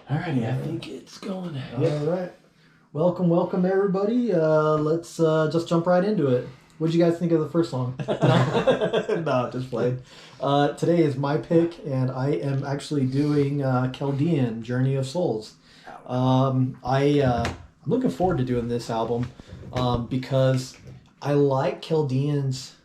Alrighty, I think it's going. All right. Welcome, everybody. Let's just jump right into it. What did you guys think of the first song? No, just played. Today is my pick, and I am actually doing Keldian, Journey of Souls. I'm looking forward to doing this album because I like Keldian's.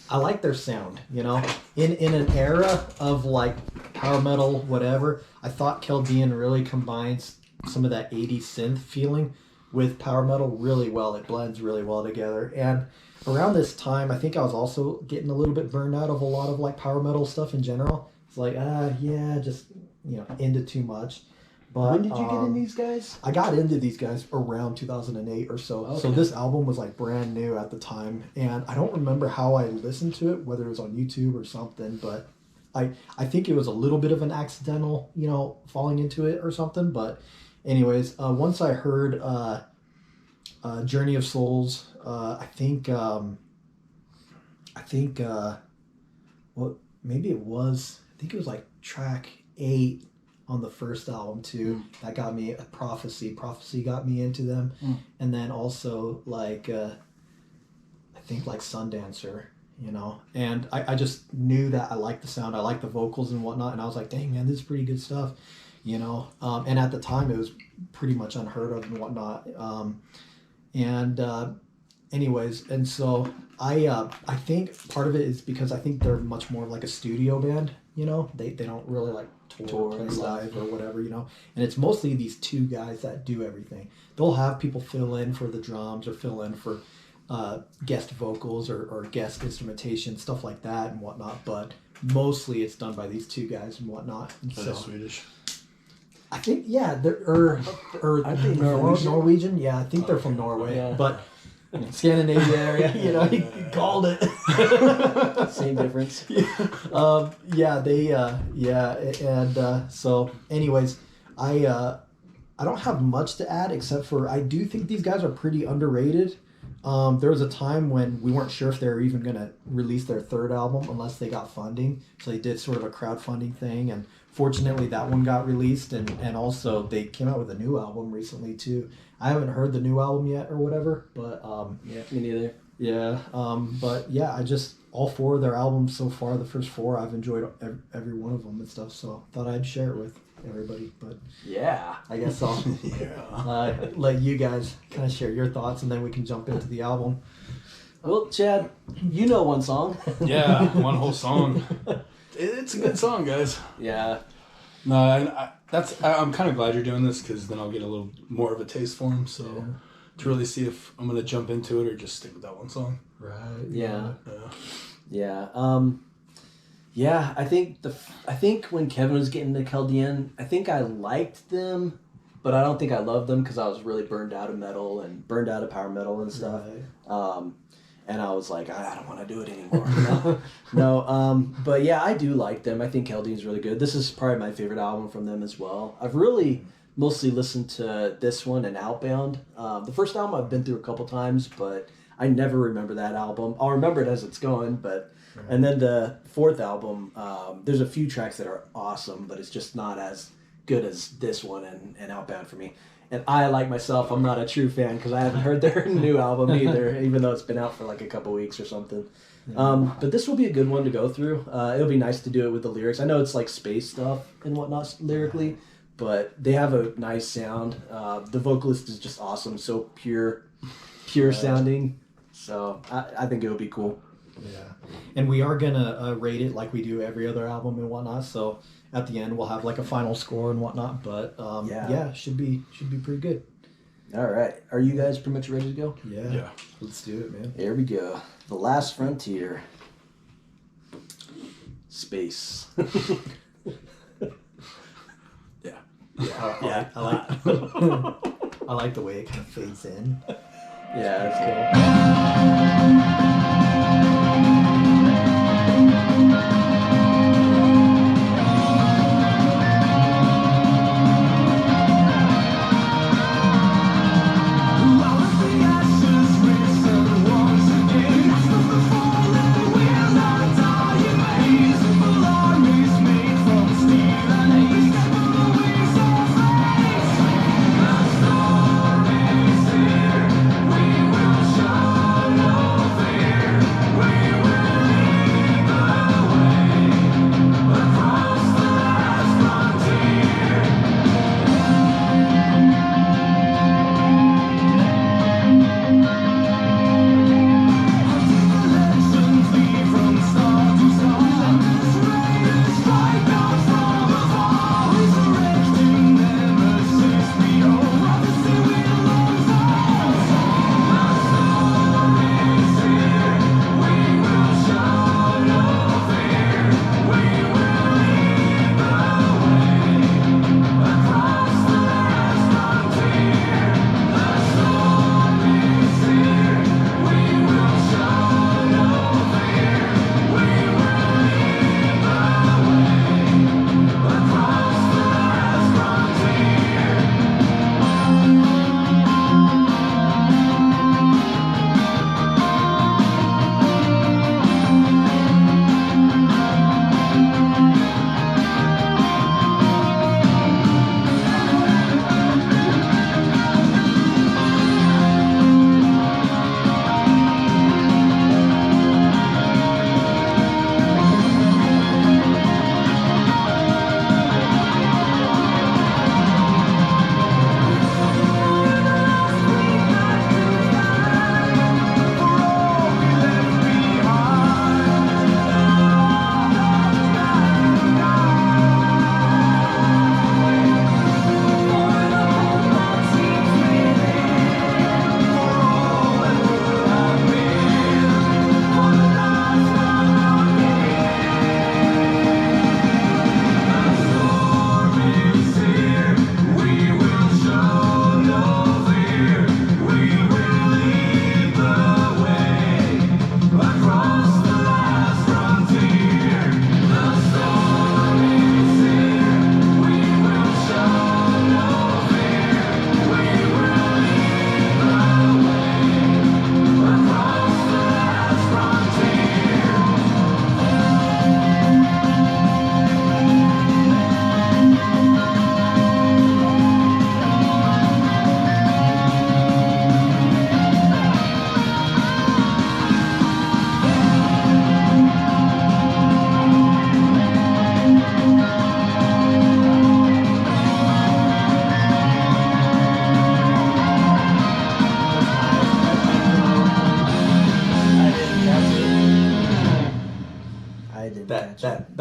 I like their sound, you know. In an era of like power metal, whatever, I thought Keldian really combines some of that 80s synth feeling with power metal really well. It blends really well together. And around this time, I think I was also getting a little bit burned out of a lot of like power metal stuff in general. It's like, just, into too much. But when did you get in these guys? I got into these guys around 2008 or so. Okay. So this album was like brand new at the time. And I don't remember how I listened to it, whether it was on YouTube or something, but I think it was a little bit of an accidental, falling into it or something. But anyways, once I heard Journey of Souls, I think maybe it was like track 8 on the first album too. That got me a Prophecy got me into them. And then also like I think like Sundancer, and I just knew that I liked the sound, I liked the vocals and whatnot, and I was like, dang man, this is pretty good stuff, and at the time it was pretty much unheard of and whatnot, anyways, and so I think part of it is because I think they're much more like a studio band, they don't really like tour play live or whatever, and it's mostly these two guys that do everything. They'll have people fill in for the drums or fill in for guest vocals or guest instrumentation, stuff like that and whatnot, but mostly it's done by these two guys and whatnot. And so Swedish. I think they're I think Norwegian. Yeah, I think they're from Norway, but Scandinavia area, he called it. Same difference. So anyways, I don't have much to add except for I do think these guys are pretty underrated. There was a time when we weren't sure if they were even going to release their third album unless they got funding. So they did sort of a crowdfunding thing, and fortunately that one got released, and also they came out with a new album recently too. I haven't heard the new album yet or whatever, but me neither. Yeah, but yeah, I just all 4 of their albums so far, the first 4, I've enjoyed every one of them and stuff. So thought I'd share it with everybody. But yeah, I guess I'll let you guys kind of share your thoughts, and then we can jump into the album. Well, Chad, you know one song. Yeah, one whole song. It's a good song, guys. Yeah. No, I'm kind of glad you're doing this because then I'll get a little more of a taste for them. So to really see if I'm gonna jump into it or just stick with that one song. Right. Yeah. I think when Kevin was getting to Keldian, I think I liked them, but I don't think I loved them because I was really burned out of metal and burned out of power metal and stuff. Right. And I was like, I don't want to do it anymore. But yeah, I do like them. I think Keldian's really good. This is probably my favorite album from them as well. I've really mostly listened to this one and Outbound. The first album I've been through a couple times, but I never remember that album. I'll remember it as it's going, but... Right. And then the 4th album, there's a few tracks that are awesome, but it's just not as good as this one and Outbound for me. And I, like myself, I'm not a true fan because I haven't heard their new album either, even though it's been out for like a couple weeks or something. But this will be a good one to go through. It'll be nice to do it with the lyrics. I know it's like space stuff and whatnot lyrically, but they have a nice sound. The vocalist is just awesome, so pure sounding. So I think it'll be cool. Yeah, and we are gonna rate it like we do every other album and whatnot. So at the end we'll have like a final score and whatnot. But should be pretty good. All right, are you guys pretty much ready to go? Yeah. Let's do it, man. Here we go. The Last Frontier. Space. Yeah. I like the way it kind of fades in. Yeah, that's cool.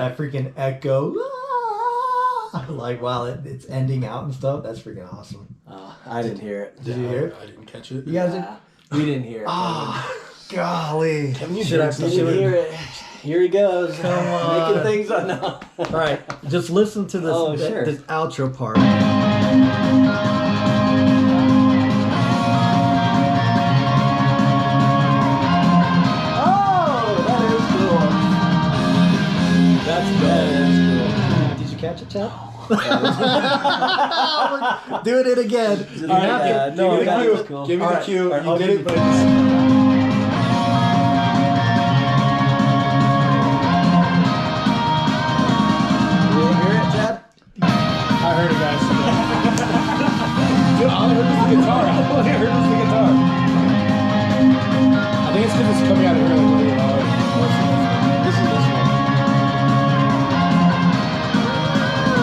that freaking echo. Like while it's ending out and stuff. That's freaking awesome. I didn't hear it. Did you hear it? I didn't catch it. You guys We didn't hear it. golly. Kevin, you Should I didn't hear it. Here he goes. Come on. Making things on now. All right, just listen to this, Sure. this outro part. That is cool. Did you catch it, Chad? Doing it again. No, that was cool. Give me the cue. All right, You I'll get give it, but You didn't hear it, Chad? I heard it, guys. Dude, all I heard was the guitar. All I heard was the guitar. I think it's because it's coming out of here like really loud. This is this one.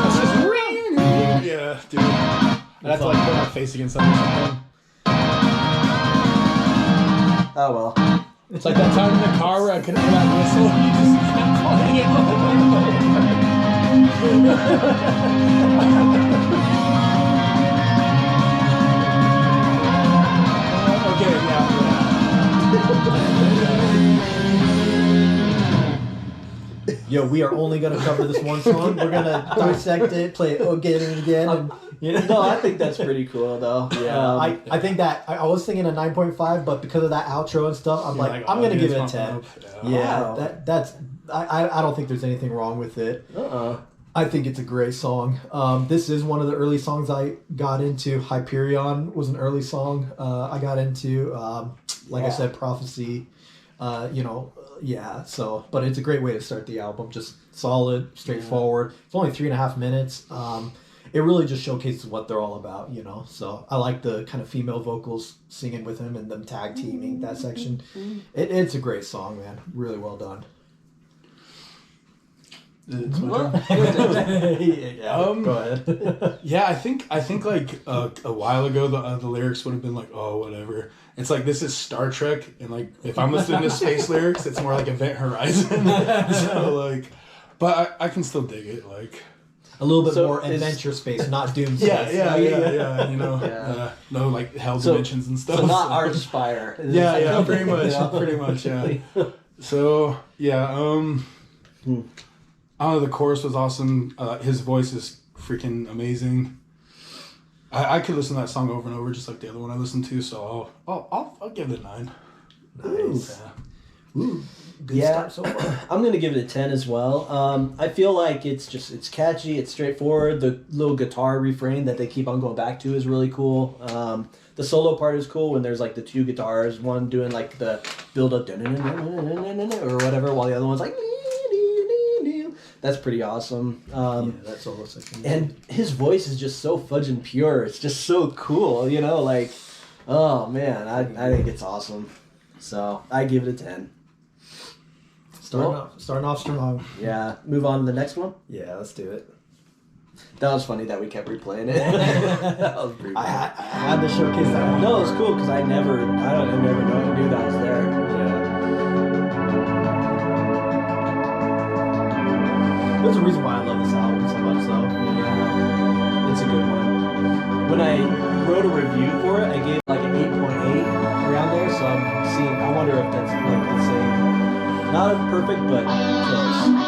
It's just yeah, dude. I'd have to like put my face against something or something. Oh well. It's like that time in the car where I couldn't hear that whistle. You just kept playing it over and over. Okay, yeah. Yo, we are only gonna cover this one song. We're gonna dissect it, play it again and again. And, No, I think that's pretty cool though. Yeah. I think that I was thinking a 9.5, but because of that outro and stuff, I'm You're like, like, I'm oh, gonna dude, give it a it's 10. pumping up. Yeah, Wow. that's I don't think there's anything wrong with it. I think it's a great song. This is one of the early songs I got into. Hyperion was an early song I got into. Like I said, Prophecy. So, but it's a great way to start the album. Just solid, straightforward. It's only 3.5 minutes. It really just showcases what they're all about, So I like the kind of female vocals singing with him and them tag teaming that section. It's a great song, man. Really well done. It's my turn. Go ahead. Yeah, I think like a while ago the lyrics would have been like, oh, whatever. It's like this is Star Trek, and like if I'm listening to space lyrics, it's more like Event Horizon. So like, but I can still dig it. Like A little bit So more is- adventure space, not doom space. yeah. Yeah. No like hell So- dimensions and stuff. So not Archspire. Yeah, pretty much, Yeah. pretty much, yeah. So yeah, I don't know. The chorus was awesome. His voice is freaking amazing. I could listen to that song over and over, just like the other one I listened to. So I'll give it a 9. Nice. Yeah. Ooh, good Yeah. start so far. I'm gonna give it a 10 as well. I feel like it's catchy, it's straightforward. The little guitar refrain that they keep on going back to is really cool. The solo part is cool when there's like the two guitars, one doing like the build up or whatever, while the other one's like. That's pretty awesome. That solo section. And his voice is just so fudging pure. It's just so cool, like, oh man, I think it's awesome. So I give it a 10. Starting off strong. Yeah, move on to the next one. Yeah, let's do it. That was funny that we kept replaying it. That was pretty I funny. had to showcase that one. No, it's cool because I never knew that was there. Yeah. There's a reason why I love this album so much, though. Yeah, it's a good one. When I wrote a review for it, I gave it like an 8.8 around there. So I wonder if that's like the same. Not perfect, but close.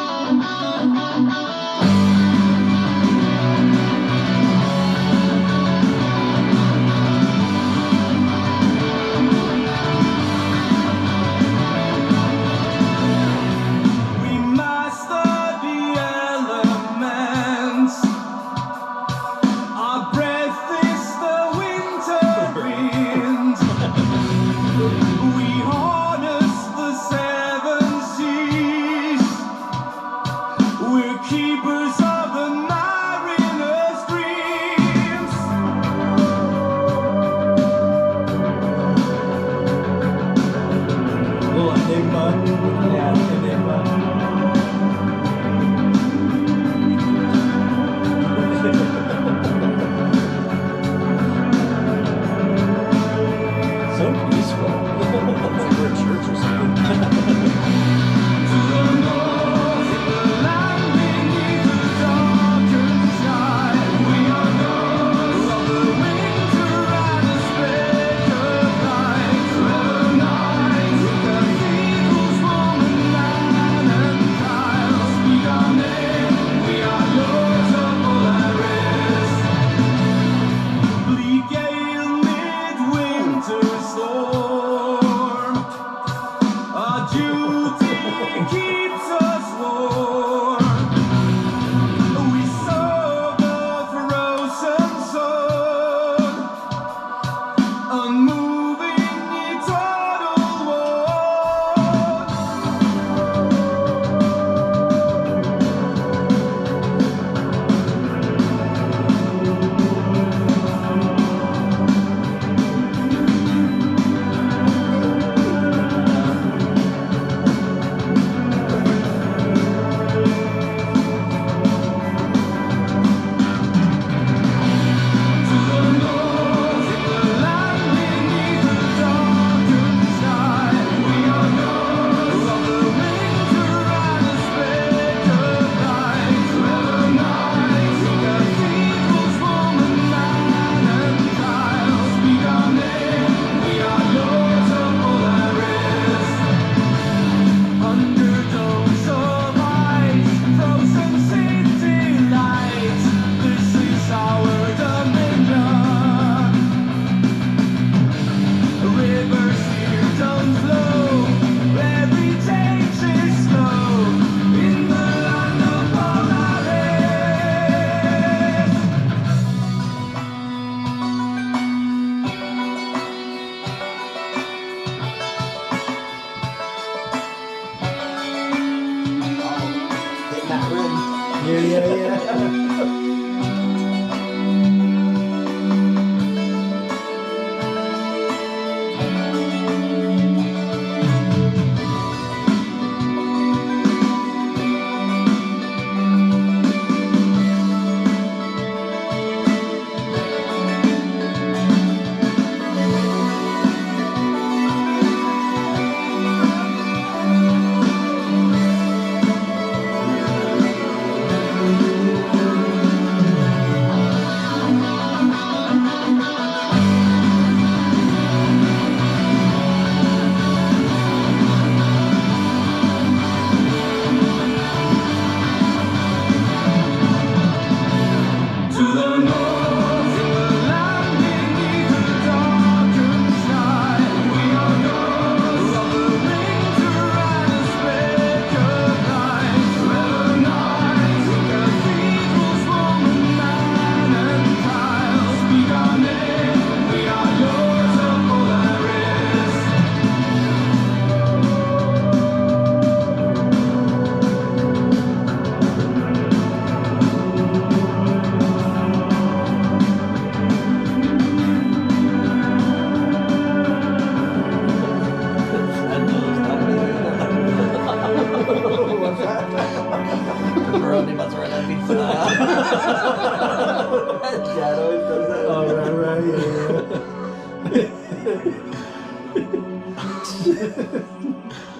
Chad always does that. Oh, right,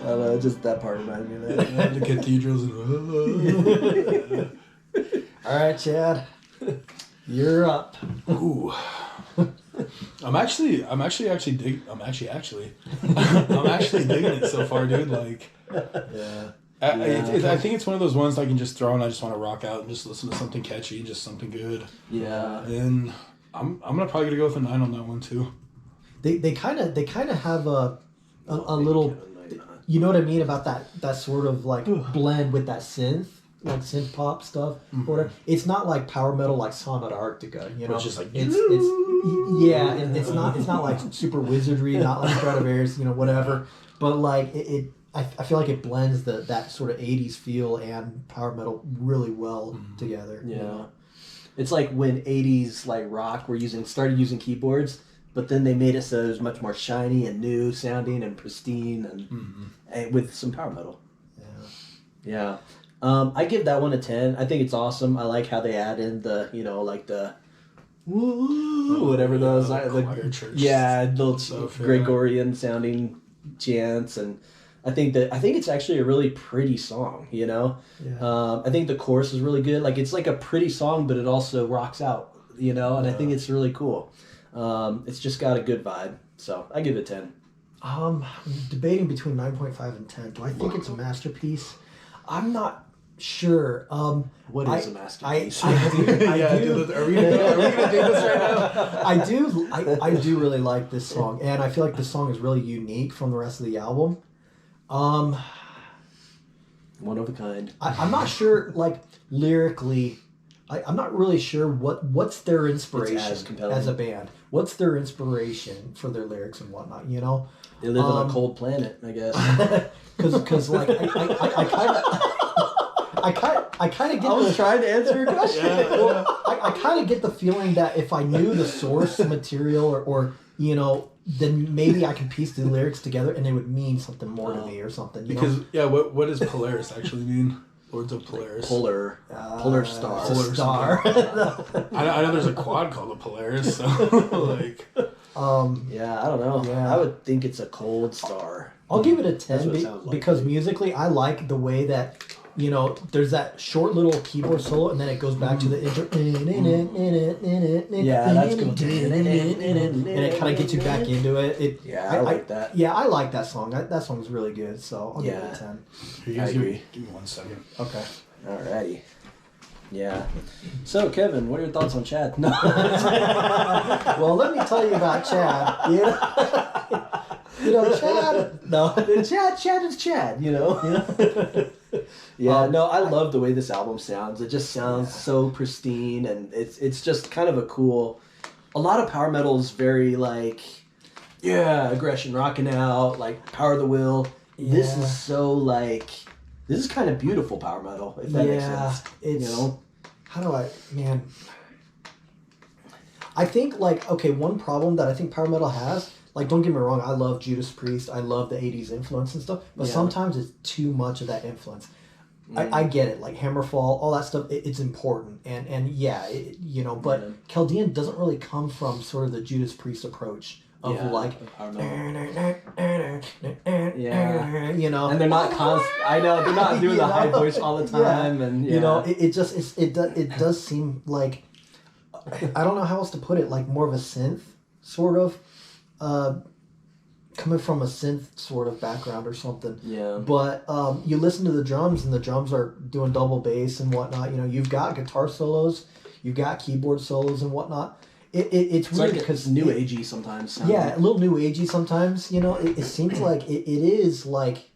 I don't know, just that part reminded me of that. The cathedrals and All right, Chad, you're up. ooh. I'm actually digging it so far, dude. Like, Yeah. I think it's one of those ones I can just throw and I just want to rock out and just listen to something catchy, just something good. Yeah. And I'm probably gonna go with a 9 on that one too. They kind of have a little, you know what I mean about that sort of like blend with that synth pop stuff. Mm-hmm. Or whatever. It's not like power metal like Sonata Arctica, you know. It's just like it's not like super wizardry, not like Stradivarius, you know, whatever. But like I feel like it blends that sort of 80s feel and power metal really well together. Yeah. You know? It's like when 80s like rock started using keyboards, but then they made it so it was much more shiny and new sounding and pristine and with some power metal. Yeah. Yeah. I give that one a 10. I think it's awesome. I like how they add in the, like the woo, whatever those are. choir church The stuff, yeah. Gregorian sounding chants, and I think it's actually a really pretty song, you know? Yeah. I think the chorus is really good. Like, it's like a pretty song, but it also rocks out, you know? And I think it's really cool. It's just got a good vibe. So I give it a 10. I'm debating between 9.5 and 10. Do I think it's a masterpiece? I'm not sure. What is a masterpiece? I do. Dude, are we gonna do this right now? I do really like this song, and I feel like this song is really unique from the rest of the album. One of a kind. I'm not sure, like, lyrically, I'm not really sure what's their inspiration It's as compelling. as a band. What's their inspiration for their lyrics and whatnot, you know? They live on a cold planet, I guess. Because like, I kind of get I was trying to answer your question. I kind of get the feeling that if I knew the source material or you know, then maybe I could piece the lyrics together and it would mean something more to me or something. Because what does Polaris actually mean? Lords of Polaris. Polar star. It's a star. I know there's a quad called a Polaris, so like. Yeah, I don't know. Yeah. I would think it's a cold star. I'll give it a That's 10 what it sounds like. because musically I like the way that, you know, there's that short little keyboard solo and then it goes back to the intro. Yeah, that's cool. And it kind of gets you back into it. I like that. Yeah, I like that song. That song's really good, so I'll give it a 10. You guys I agree. give me 1 second. Okay. Alrighty. Yeah. So, Kevin, what are your thoughts on Chad? No. Well, let me tell you about Chad. You know, Chad. No. Chad is Chad, you know? Yeah, no, I love the way this album sounds. It just sounds so pristine, and it's just kind of a cool... A lot of power metal is very, like, aggression, rocking out, like, power of the will. This is so, like... This is kind of beautiful power metal, if that makes sense. It's, you know? How do I think, like, okay, one problem that I think power metal has, like, don't get me wrong, I love Judas Priest, I love the 80s influence and stuff, but sometimes it's too much of that influence. I get it, like Hammerfall, all that stuff, it's important, and you know, but Keldian doesn't really come from sort of the Judas Priest approach of like, you know, and they're not I know they're not doing the high voice all the time, and you know, it does seem like, I don't know how else to put it, like more of a synth sort of, coming from a synth sort of background or something. Yeah. But you listen to the drums and the drums are doing double bass and whatnot. You know, you've got guitar solos. You got keyboard solos and whatnot. It's weird because like new agey sometimes. Yeah, a little new agey sometimes. You know, it seems like it is like.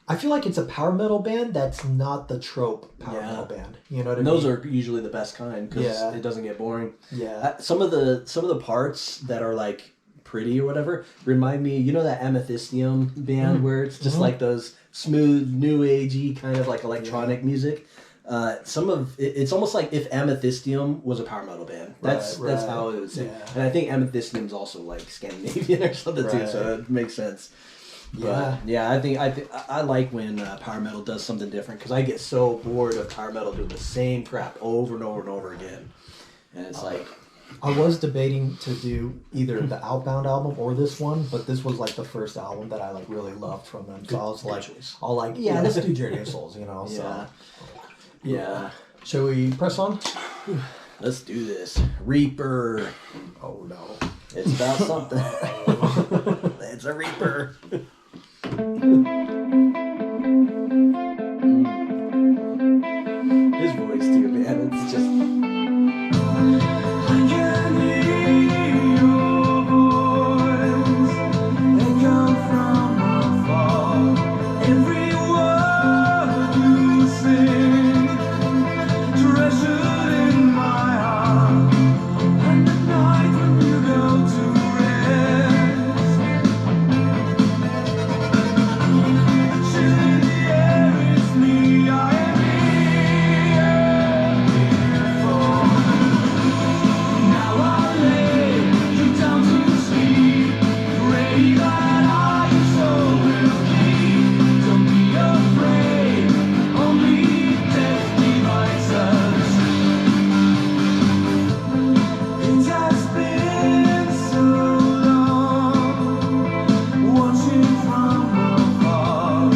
I feel like it's a power metal band that's not the trope power metal band. You know what I mean? Those are usually the best kind because it doesn't get boring. Yeah. Some of the parts that are like pretty or whatever remind me, you know, that Amethystium band where it's just like those smooth new agey kind of like electronic music. It's almost like if Amethystium was a power metal band. That's how it was. Yeah. And I think Amethystium's also like Scandinavian or something too, so it makes sense. But I think I like when power metal does something different because I get so bored of power metal doing the same crap over and over and over again, and it's like. I was debating to do either the Outbound album or this one, but this was like the first album that I like really loved from them. So I was like, let's do Journey of Souls, you know. So. Yeah. Shall we press on? Let's do this. Reaper. Oh no. It's about something. It's a Reaper. His voice too, man. It's just. I can hear your voice. It comes from afar. Every word you sing, treasured in my heart. And at night when you go to rest, the chill in the air is me. I am here for. Now I lay you down to sleep. Pray that I so will keep. Don't be afraid. Only death divides us. It has been so long, watching from afar.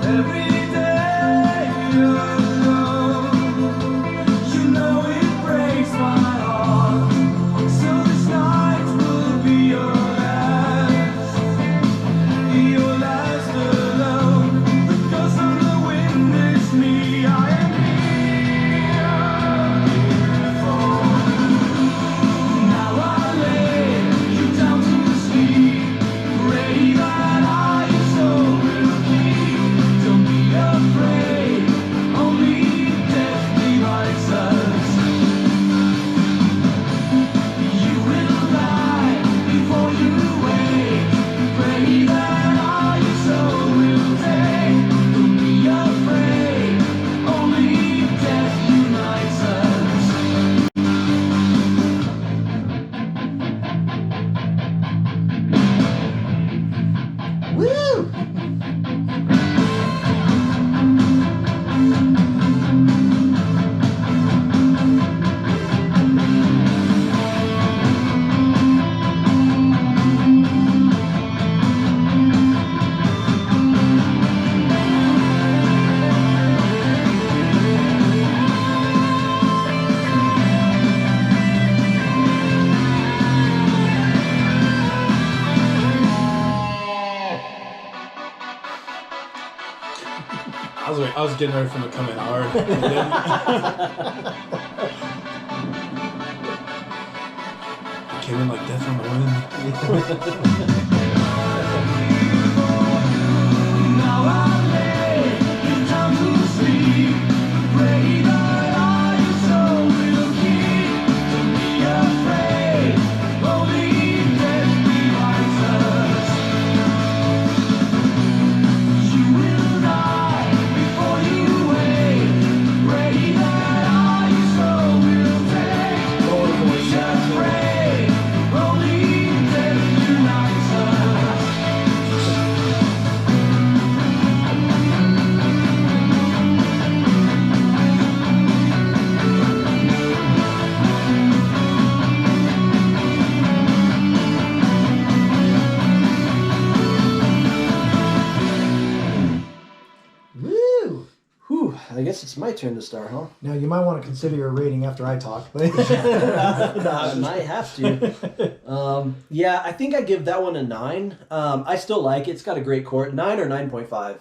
Every day alone, you know it breaks my heart. So this night will be your last alone. The ghost on the wind is me. I am here for. Now I lay you down to sleep. Pray that I so will keep. Don't be afraid. Only death divides us. You will die before you wake. Pray that I so will take. Don't be afraid. Only death unites us. Woo! I was getting ready for him to come in hard. He came in like death on the wind. Now I lay you down to sleep. Pray that I so will keep. Don't be afraid. Only death divides us. You will die before you wake. Pray that I so will take. Don't be afraid. Only death unites us. Woo! Whew, I guess it's my turn to start, huh? Now you might want to consider your rating after I talk, but I might have to. Yeah, I think I give that one a 9. I still like it. It's got a great chord. 9 or 9.5.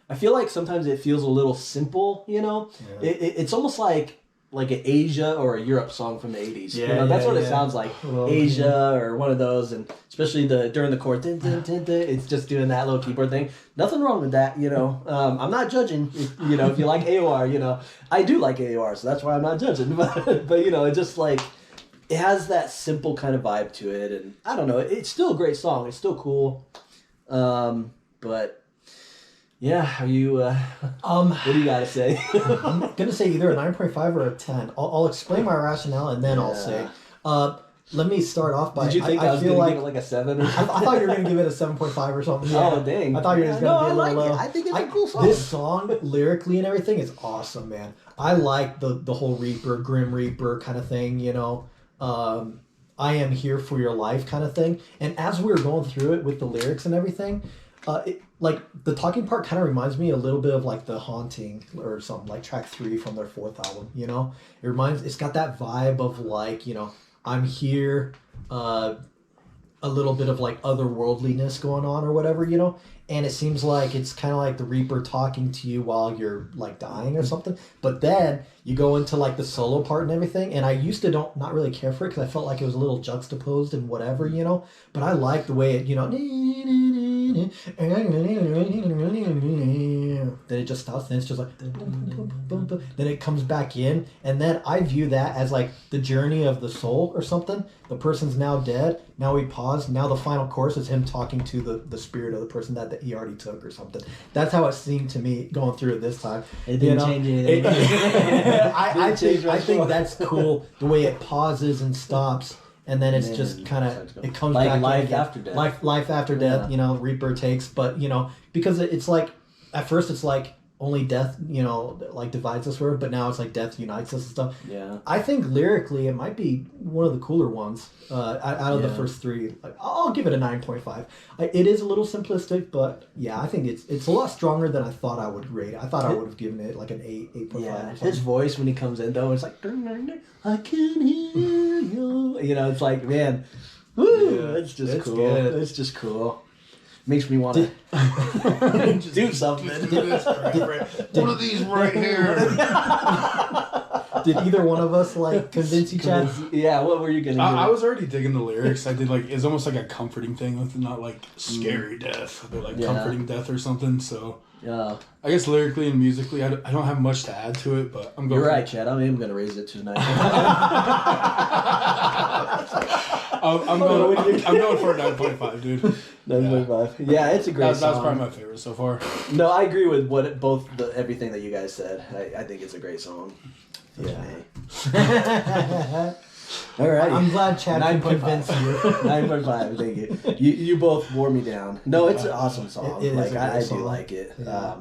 I feel like sometimes it feels a little simple, you know? Yeah. It's almost like like an Asia or a Europe song from the 80s. Yeah, You know, that's yeah, what it yeah. sounds like. Well, Asia or one of those, and especially during the chorus, dun, dun, dun, dun, it's just doing that little keyboard thing. Nothing wrong with that, you know. I'm not judging. If you like AOR, I do like AOR, so that's why I'm not judging. But you know, it just like it has that simple kind of vibe to it, and I don't know. It's still a great song. It's still cool. But yeah, are you? What do you got to say? I'm gonna say either a 9.5 or a 10. I'll explain my rationale and then I'll say. Let me start off by. Did you think I was feel going to give it like a 7 or something? I thought you were gonna give it a 7.5 or something. Yeah. Oh dang! I thought you were just gonna be a little low. I think it's a cool song. This song, lyrically and everything, is awesome, man. I like the whole Reaper, Grim Reaper kind of thing. I am here for your life kind of thing. And as we were going through it with the lyrics and everything, like the talking part kind of reminds me a little bit of like The Haunting or something, like track 3 from their 4th album. It's got that vibe of like, I'm here, a little bit of like otherworldliness going on or whatever, and it seems like it's kind of like the Reaper talking to you while you're like dying or something. But then you go into like the solo part and everything, and I used to not really care for it because I felt like it was a little juxtaposed and whatever, but I like the way it, then it just stops, then it's just like boom, boom, boom, boom. Then it comes back in, and then I view that as like the journey of the soul or something. The person's now dead, now we pause, now the final chorus is him talking to the spirit of the person that he already took or something. That's how it seemed to me going through it this time. It didn't change anything. I think that's cool, the way it pauses and stops. And then it's just kind of, it comes like back life again. after death. Life after death, Reaper takes. But, because it's like, at first it's like only death, like divides us, but now it's like death unites us and stuff. Yeah. I think lyrically it might be one of the cooler ones out of the first 3. Like, I'll give it a 9.5. It is a little simplistic, but yeah, I think it's a lot stronger than I thought I would rate it. I thought I would have given it like an 8, 8.5 or something. His voice when he comes in though, it's like, I can hear you. It's like, man, woo, it's cool. Good. It's just cool. Makes me want to do something. One of these right here. Did either one of us like convince each other? Yeah, what were you gonna do? I was already digging the lyrics. I did like, it's almost like a comforting thing with not like scary death, but like comforting death or something. So yeah, I guess lyrically and musically, I don't have much to add to it, but I'm going. You're right, Chad. I am gonna raise it to 9. I'm going for a 9.5, dude. 9.5. Yeah, it's a great song. That's probably my favorite so far. No, I agree with everything that you guys said. I think it's a great song. Yeah. All right. I'm glad Chad can convince you. 9.5. Thank you. You both wore me down. No, it's an awesome song. It is a great I song. do like it. Yeah.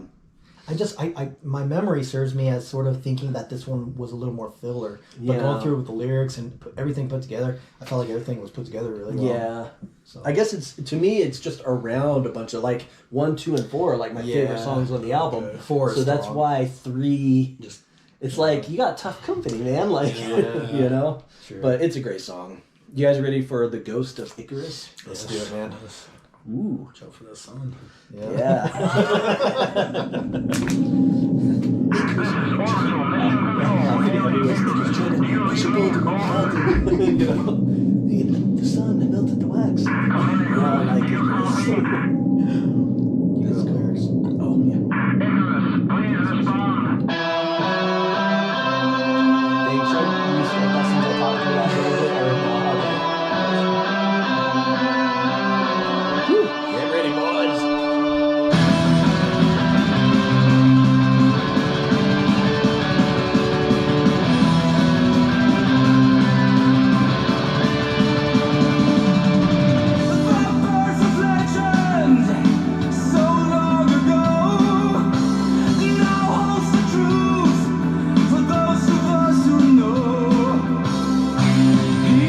My memory serves me as sort of thinking that this one was a little more filler. But going through with the lyrics and everything put together, I felt like everything was put together really well. Yeah. So. I guess to me it's just around a bunch of like 1, 2, and 4 are like my favorite songs on the album. Okay. 4 is so that's strong. why 3 just it's like you got tough company, man. Like Sure. But it's a great song. You guys ready for The Ghost of Icarus? Let's do it, man. Ooh. Watch out for that sun. Yeah. The sun melted the wax. I like it. You know the lyrics. Oh, yeah. Dang, should I use the lessons I taught you that a little bit or no? Okay. Whew. Get ready, boys. He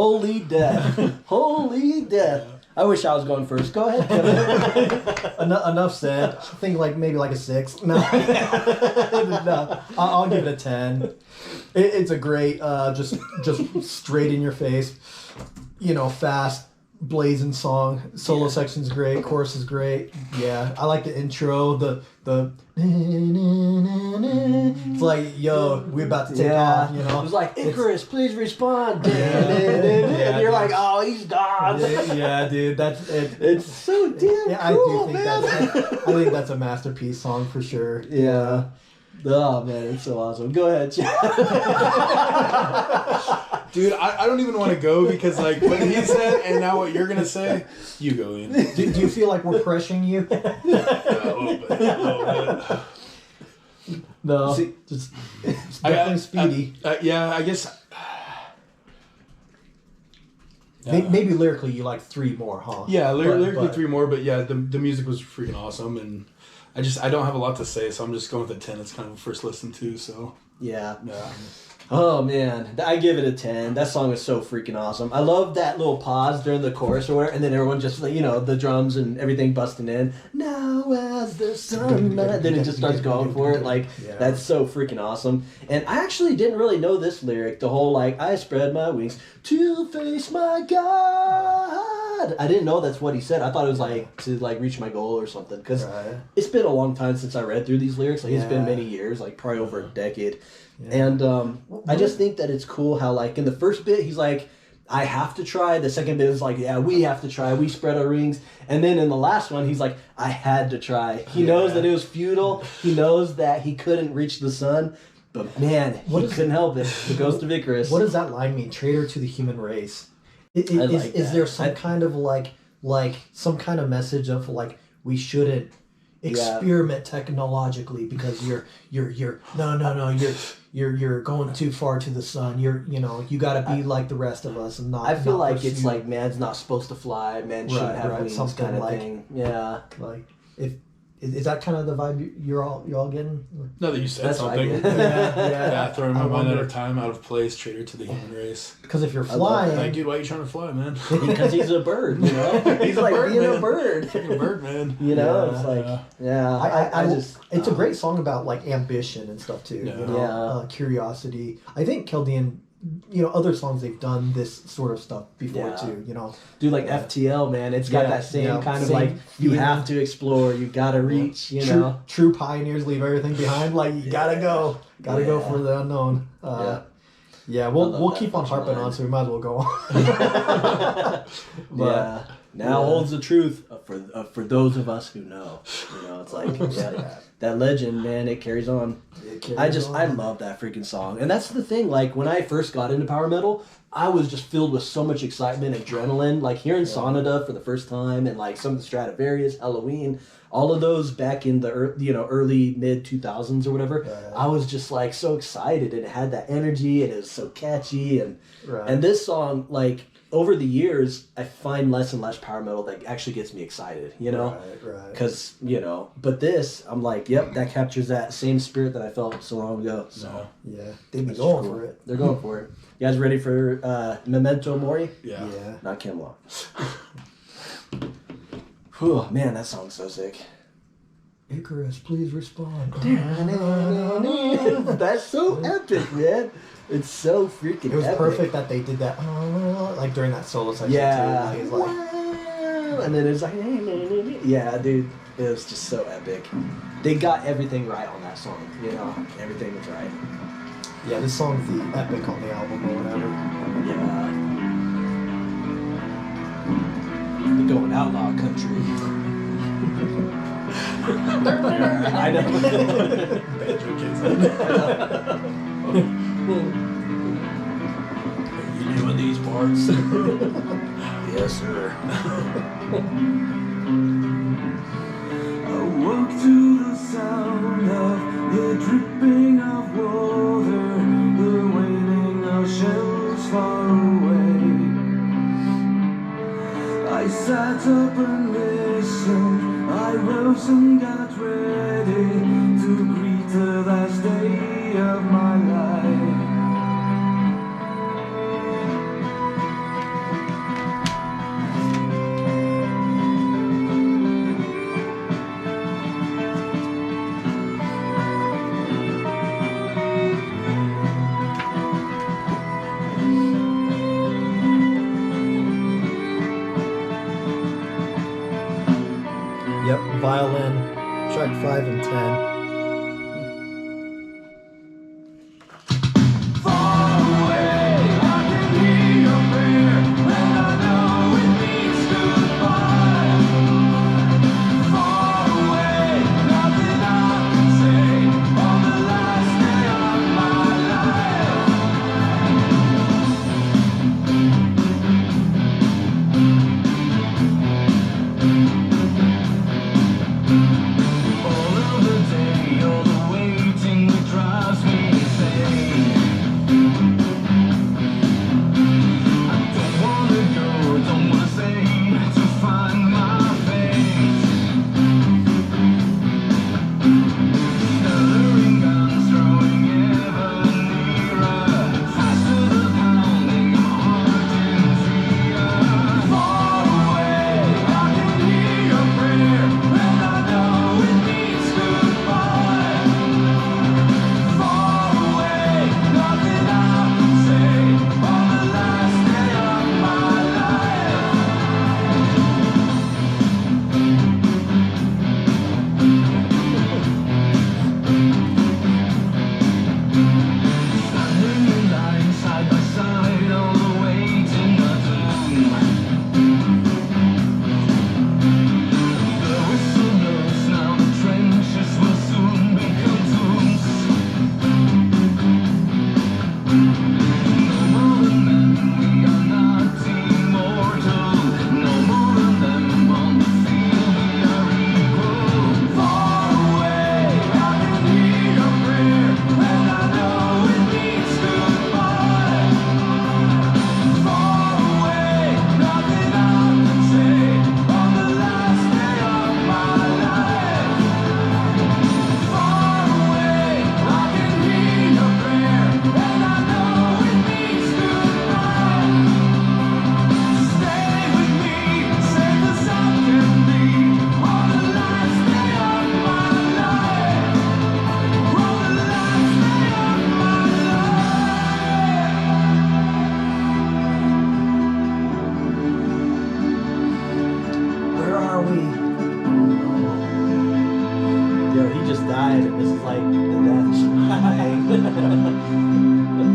Holy death. Holy death. I wish I was going first. Go ahead, Kevin. Enough said. I think maybe a 6. No. No. I'll give it a 10. It's a great, just straight in your face, fast, blazing song. Solo section's great. Chorus is great. Yeah, I like the intro. The it's like, yo, we're about to take off. It's like, Icarus, please respond. And you're like, oh, he's gone. Yeah, dude, that's it. It's so damn cool, man. I think that's a masterpiece song for sure. Yeah. Oh man, it's so awesome. Go ahead, Chad. Dude, I don't even want to go because what he said and now what you're gonna say, you go in. Do you feel like we're pressuring you? Yeah, a little bit. No, it's definitely speedy. I guess. Maybe lyrically you like 3 more, huh? Yeah, lyrically 3 more, but yeah, the music was freaking awesome, and I don't have a lot to say, so I'm just going with a 10. It's kind of a first listen too, so yeah. Oh man, I give it a 10. That song is so freaking awesome. I love that little pause during the chorus or whatever, and then everyone just the drums and everything busting in. Now as the sun, then it just starts going for it. That's so freaking awesome. And I actually didn't really know this lyric. The whole I spread my wings to face my God. I didn't know that's what he said. I thought it was to reach my goal or something. Because it's been a long time since I read through these lyrics. It's been many years, probably over a decade. Yeah. And I just think that it's cool how in the first bit he's like, I have to try. The second bit is yeah, we have to try. We spread our wings. And then in the last one he's like, I had to try. He knows that it was futile. He knows that he couldn't reach the sun. But man, he couldn't help it. The ghost of Icarus. What does that line mean? Traitor to the human race. Is there some kind of some kind of message of we shouldn't experiment technologically because you're going too far to the sun. You got to be like the rest of us and not. I feel not it's man's not supposed to fly. Man shouldn't have wings. Something kind of thing. Yeah. Is that kind of the vibe you're all getting? No, that you said something. Yeah, throwing my mind out of time, out of place, traitor to the human race. Because if you're flying, dude, why are you trying to fly, man? Because he's a bird, He's a bird, being man. a bird. Freaking bird, man. It's a great song about ambition and stuff too. Curiosity. I think Keldian, other songs they've done this sort of stuff before too. Dude, FTL, man, it's got that same kind of you have to explore, you gotta reach. True pioneers leave everything behind. You gotta go for the unknown. We'll keep on harping on, so we might as well go on. But now holds the truth for those of us who know. It's that legend, man, it carries on. I love that freaking song. And that's the thing, when I first got into power metal, I was just filled with so much excitement, adrenaline, hearing Sonata for the first time and some of the Stradivarius, Halloween, all of those back in the early mid 2000s or whatever. I was just so excited, and it had that energy, and it was so catchy, and this song over the years, I find less and less power metal that actually gets me excited, Because, but this, I'm yep, that captures that same spirit that I felt so long ago. So, they'd be going for it. They're going for it. You guys ready for Memento Mori? Yeah. Not Kimwa. Whew, man, that song's so sick. Icarus, please respond. That's so epic, man. It's so freaking epic. It was perfect that they did that, during that solo section too. And then it's yeah, dude, it was just so epic. They got everything right on that song, everything was right. Yeah, this song's the epic on the album or whatever. Yeah. We're going outlaw country. I know. Banjo kids. You doing these parts? Yes, sir. I walk to the sound of the dripping of water, the wailing of shells far away. I sat up and listened, I rose and got ready to greet the last day of my life. violin, track 5 and 10.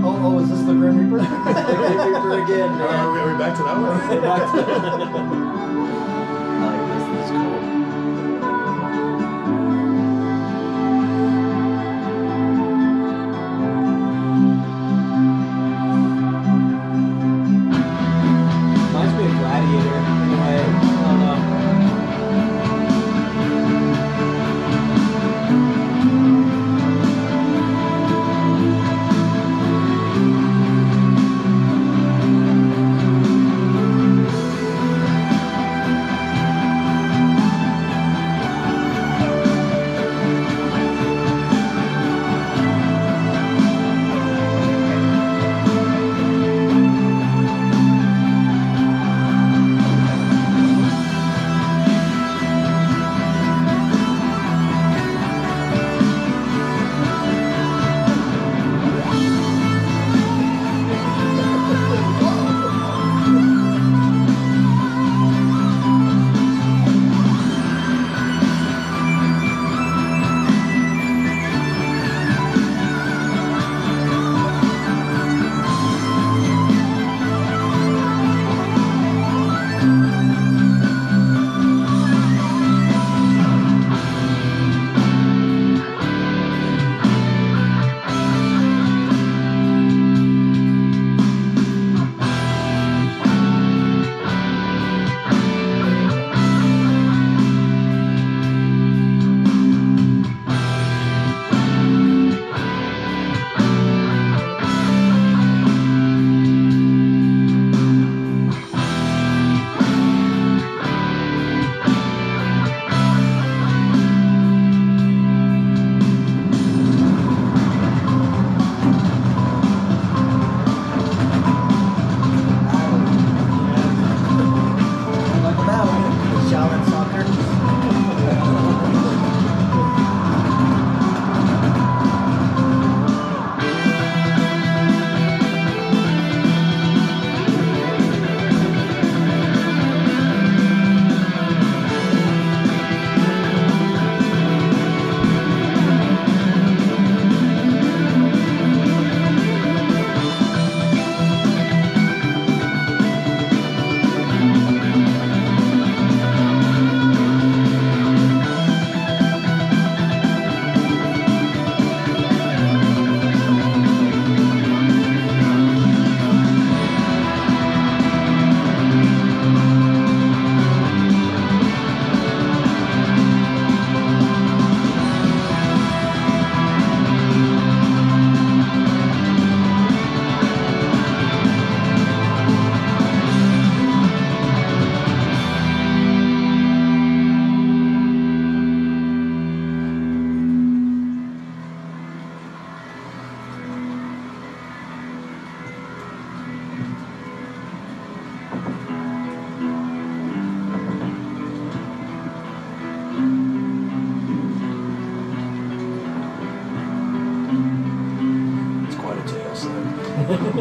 Oh, is this the Grim Reaper? Grim Reaper again, man. Are we back to that one? We're back to I like this. This is cool. Reminds me of Gladiator in a way. I don't know.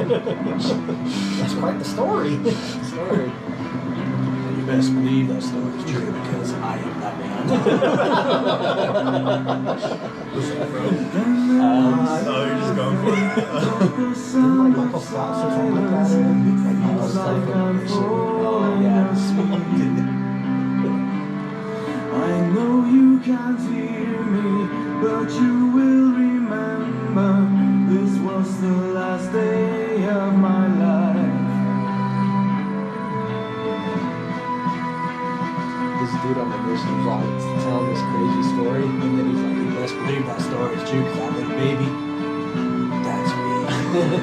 That's quite the story. Story. And you best believe that story is true because I am that man. Oh, you're just going for it. Didn't like Michael Scott say something like that? Like, I was I know you can't hear me, but you will remember this was the last day of my life. This dude on the mission was all telling this crazy story, and then he's like, "You best believe that story is true, because that little baby, that's me."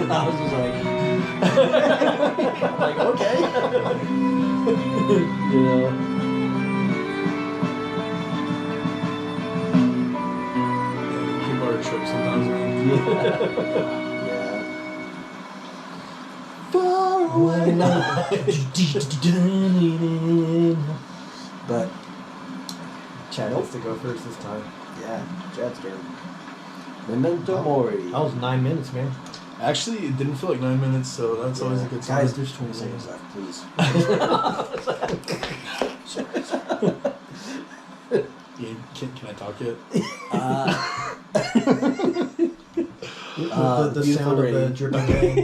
I was just like, I'm like, okay, you know. People are a trip sometimes, man. Yeah. Far away. But Chad gets to go first this time. yeah, Chad's turn. Memento Mori. That was 9 minutes, man. Actually, it didn't feel like 9 minutes, so that's always a good sign. Guys, there's 20 seconds left, please. Can I talk yet? The sound of the dripping rain.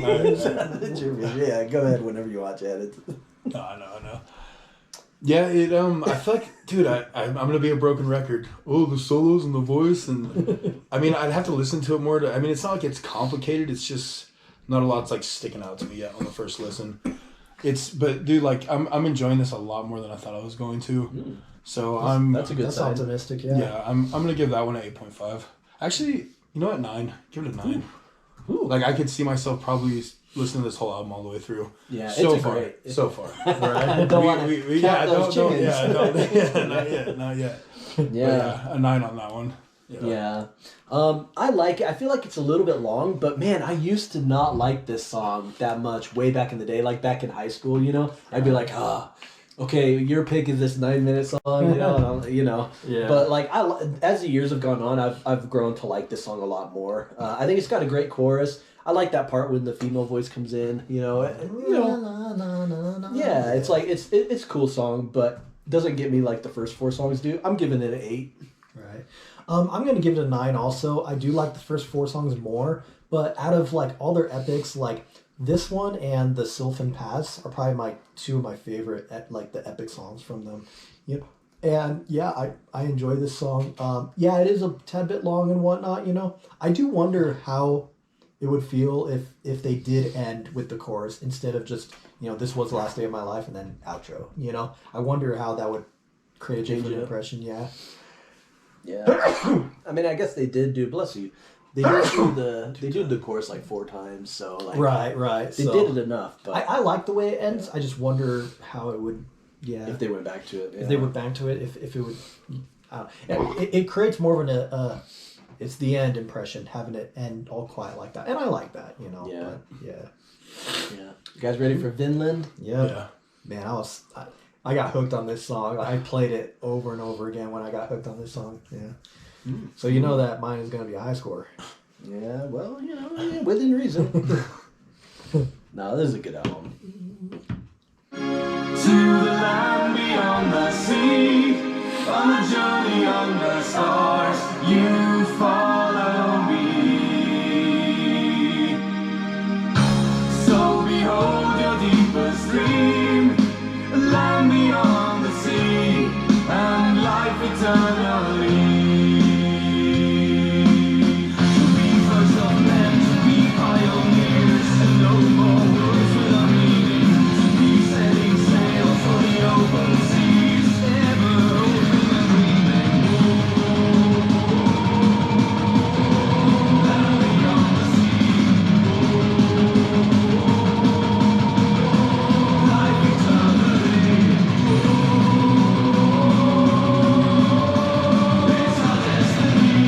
Yeah, go ahead whenever you watch it. No, I know. Yeah, I feel like, dude, I'm gonna be a broken record. Oh, the solos and the voice, and I mean, I'd have to listen to it more. I mean, it's not like it's complicated. It's just not a lot's like sticking out to me yet on the first listen. But dude, like, I'm enjoying this a lot more than I thought I was going to. So That's a good That's sign. optimistic, yeah. Yeah, I'm gonna give that one an 8.5. Actually, you know what, 9. Give it a 9. Ooh. Like, I could see myself probably listening to this whole album all the way through. Yeah, so it's far, great. so far. Right? Don't want to Yeah, those don't, chickens. yeah, not yet. But Yeah. yeah, a 9 on that one. Yeah. I like it. I feel like it's a little bit long, but man, I used to not like this song that much way back in the day, like back in high school, you know? I'd be like, okay, your pick is this 9-minute song, you know, and Yeah. But like, as the years have gone on, I've grown to like this song a lot more. I think it's got a great chorus. I like that part when the female voice comes in, you know. Yeah, it's like it's a cool song, but doesn't get me like the first 4 songs do. I'm giving it an 8. Right. I'm going to give it a 9 also. I do like the first 4 songs more, but out of like all their epics, like this one and the Sylphan Pass are probably 2 of my favorite like the epic songs from them. You know, and yeah, I enjoy this song. Yeah, it is a tad bit long and whatnot, you know. I do wonder how it would feel if they did end with the chorus instead of just, you know, this was the last day of my life and then outro, you know. I wonder how that would create a different impression, yeah. Yeah. I mean, I guess they did do, bless you, they did the chorus like 4 times, so like Right. they did it enough, but I like the way it ends. I just wonder how it would, if they went back to it, if they went back to it, if it would, I don't know. It creates more of an it's the end impression, having it end all quiet like that, and I like that, you know. Yeah. But, yeah. You guys ready for Vinland? Yep. Yeah. Man, I got hooked on this song. I played it over and over again when I got hooked on this song. Yeah. So you know that mine is going to be a high score. Yeah, well, you know, within reason. No, this is a good album. To the land beyond the sea, on a journey under stars, you follow me. So behold your deepest dream, land beyond the sea, and life eternally. To be first of men, to be pioneers, and no more words without meaning. To be setting sail for the open seas, ever open and dreaming. Land beyond the sea, life eternally. It's our destiny.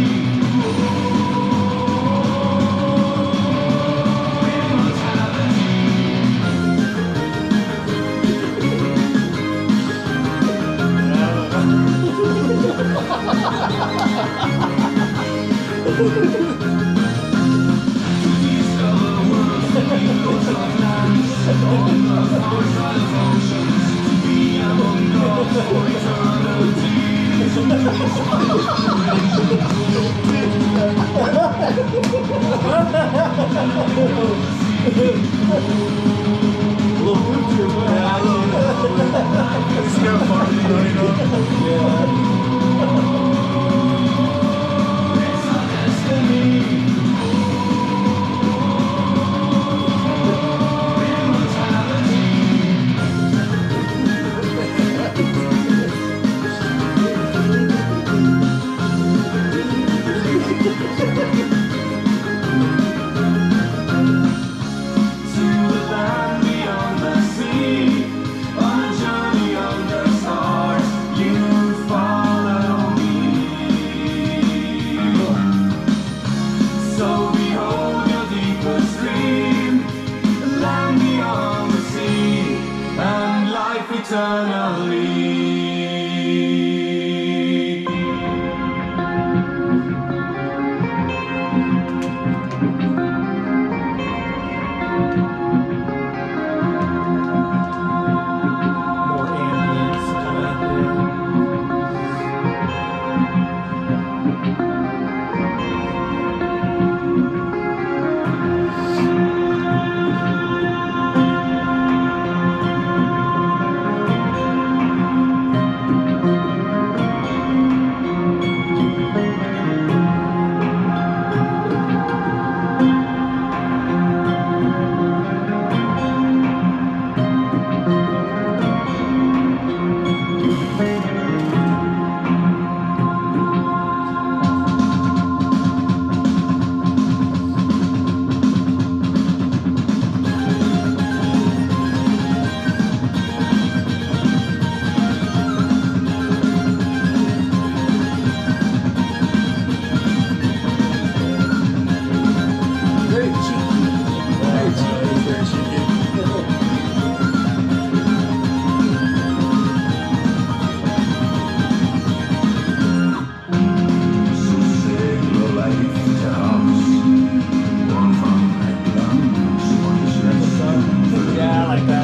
Discover worlds, It's kind of fun, you know? Eternally. More ambience kind of. Very cheeky. Very cheeky. Yeah, I like that.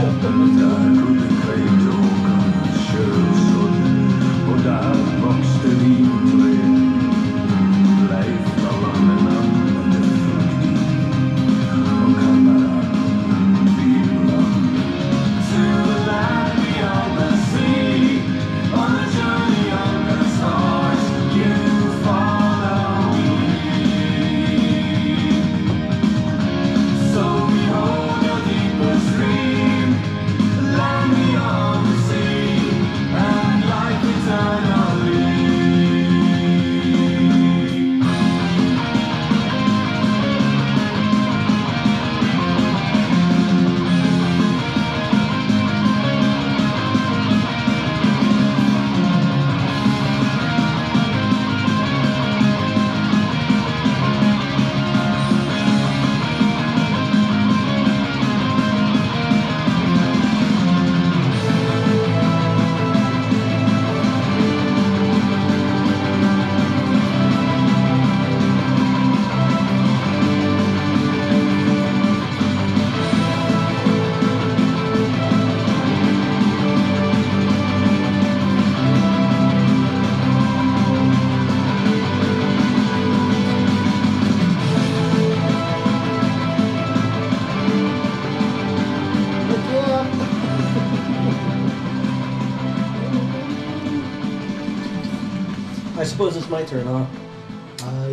I suppose it's my turn, huh?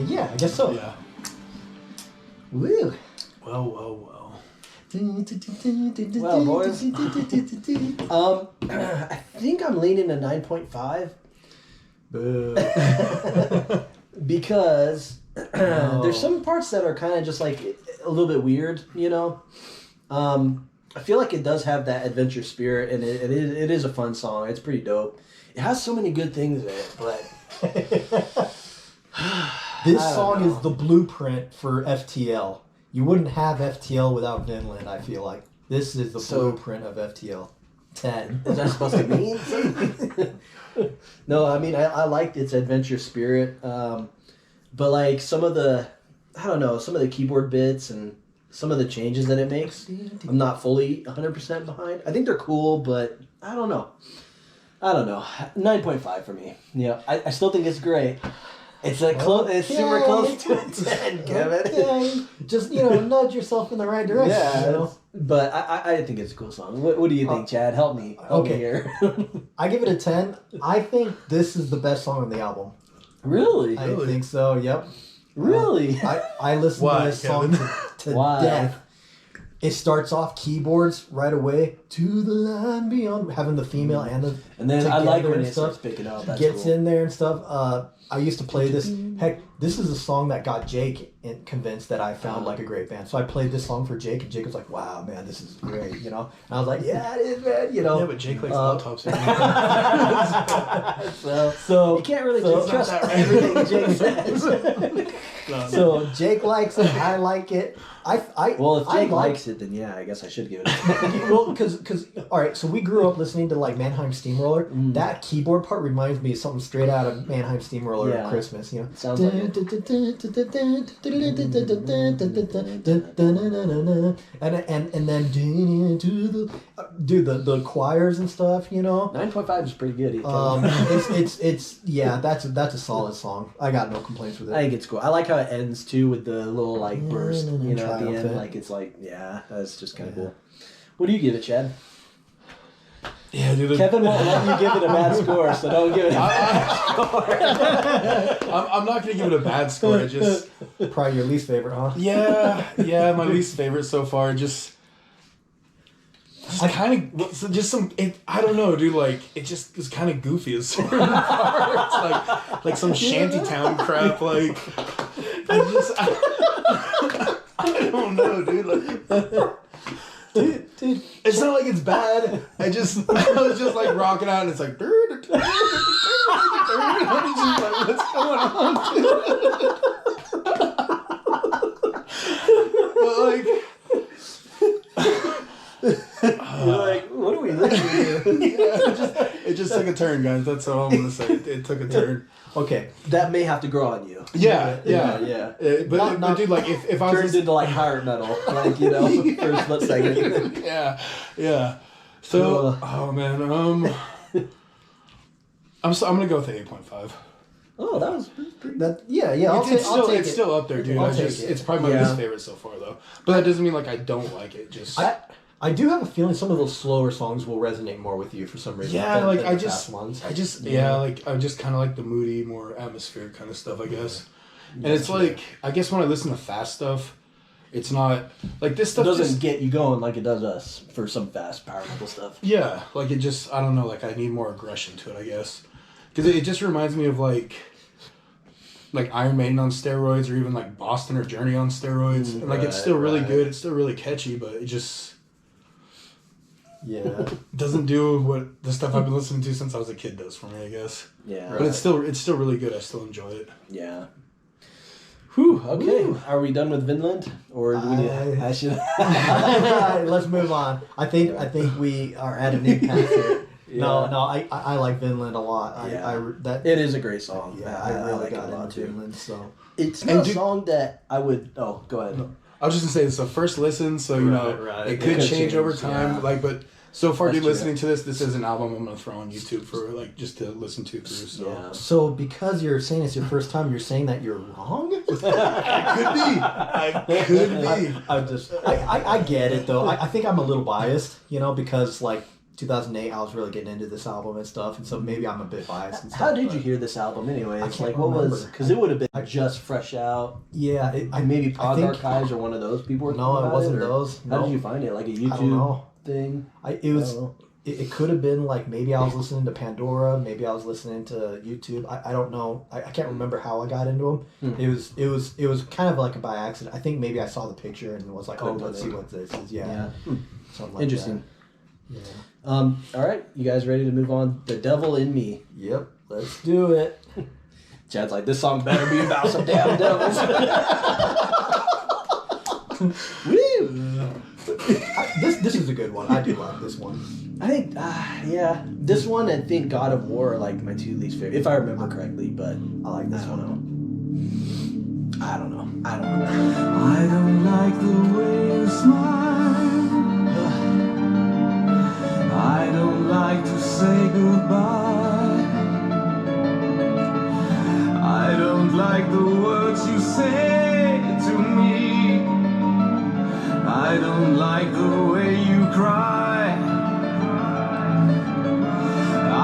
Yeah, I guess so. Yeah. Woo. Well. Well, boys. I think I'm leaning to 9.5 because there's some parts that are kind of just like a little bit weird, you know. I feel like it does have that adventure spirit, and it is a fun song. It's pretty dope. It has so many good things in it, but This song is the blueprint for FTL. You wouldn't have FTL without Vinland, I feel like. This is the blueprint of FTL. 10. is that supposed to mean something? No, I mean I liked its adventure spirit, but like some of the keyboard bits and some of the changes that it makes, I'm not fully 100% behind. I think they're cool, but I don't know. 9.5 for me. Yeah, I still think it's great. It's it's super close to a 10, Kevin. Okay. Just, nudge yourself in the right direction. Yeah, but I think it's a cool song. What do you think, Chad? Help me here. I give it a 10. I think this is the best song on the album. Really? I think so, yep. Really? I listened to this song to death. It starts off keyboards right away. To the line beyond, having the female and then I like when it starts picking up. That's gets cool. in there and stuff. I used to play this. Heck, this is a song that got Jake convinced that I found like a great band. So I played this song for Jake, and Jake was like, "Wow, man, this is great," And I was like, "Yeah, it is, man." Yeah, but Jake likes laptops. So you can't really trust everything Jake says. So Jake likes it. I like it. Well, if Jake likes it, then yeah, I guess I should give it a 10. Well, because all right, so we grew up listening to like Mannheim Steamroller. That keyboard part reminds me of something straight out of Mannheim Steamroller at Christmas. Sounds like it. And then the choirs and stuff. 9.5 is pretty good. That's a solid song. I got no complaints with it. I think it's cool. I like how it ends too with the little like burst, at the end. Triumphant. Like it's like, that's just kind of cool. What do you give it, Chad? Yeah, dude. Kevin won't let you give it a bad score, so don't give it a bad score. I'm not gonna give it a bad score. I just Probably your least favorite, huh? yeah, my least favorite so far. Just kind of just some. I don't know, dude. Like it just was kind of goofy as certain parts, like some shantytown crap. Like I don't know, dude. Like, dude, it's not like it's bad. I was just like rocking out, and it's like, I'm just like, what's going on? But You're like, what are we listening to? it just took a turn, guys. That's all I'm gonna say. It took a turn. Okay. That may have to grow on you. Yeah. But Dude, like if I was turns into like pirate metal, like for a split second. yeah. So, oh man, I'm gonna go with the 8.5. Oh, that was pretty. It's still up there, dude. It's probably my least favorite so far, though. But that doesn't mean like I don't like it. Just I do have a feeling some of those slower songs will resonate more with you for some reason. Yeah, than like the I past ones. just kind of like the moody, more atmospheric kind of stuff, I guess. And it's like, I guess when I listen to fast stuff, it's not like this stuff doesn't get you going like it does us for some fast power metal stuff. Yeah, like it just, I don't know, like I need more aggression to it, I guess, because it just reminds me of like Iron Maiden on steroids, or even like Boston or Journey on steroids. And like it's still really good, it's still really catchy, but it just doesn't do what the stuff I've been listening to since I was a kid does for me, I guess. Yeah. But it's still really good. I still enjoy it. Yeah. Whew, okay. Whew. Are we done with Vinland? Or do we I should Let's move on. I think we are at a new path here. No, I like Vinland a lot. It is a great song. Yeah, I really like got into Vinland, so it's not a song that I would go ahead. No. I was just gonna say it's the first listen, so it could change over time. Yeah. But so far, dude, listening to this is an album I'm gonna throw on YouTube for just to listen to through. So So because you're saying it's your first time, you're saying that you're wrong? I could be. I get it though. I think I'm a little biased, because like 2008, I was really getting into this album and stuff, and so maybe I'm a bit biased and stuff. How did you hear this album anyway? I It's can't like, what remember. was, because it would have been just fresh out. Yeah. Maybe I Pod think- Archives or one of those people were No, talking it about wasn't or those. How No. did you find it? Like a I don't YouTube know. thing? It could have been like maybe I was listening to Pandora, maybe I was listening to YouTube. I don't know. I can't remember how I got into them. It was kind of like by accident. I think maybe I saw the picture and was like, oh, let's see what this is. Yeah. Something like Interesting. that. Yeah. All right, you guys ready to move on? The Devil in Me. Yep. Let's do it. Chad's like, this song better be about some damn devils. Woo! This is a good one. I do like this one. I think, this one and think God of War are like my two least favorite, if I remember correctly. But I like this one. I don't know. I don't know. I don't like the way you smile. I don't like to say goodbye. I don't like the words you say to me. I don't like the way you cry.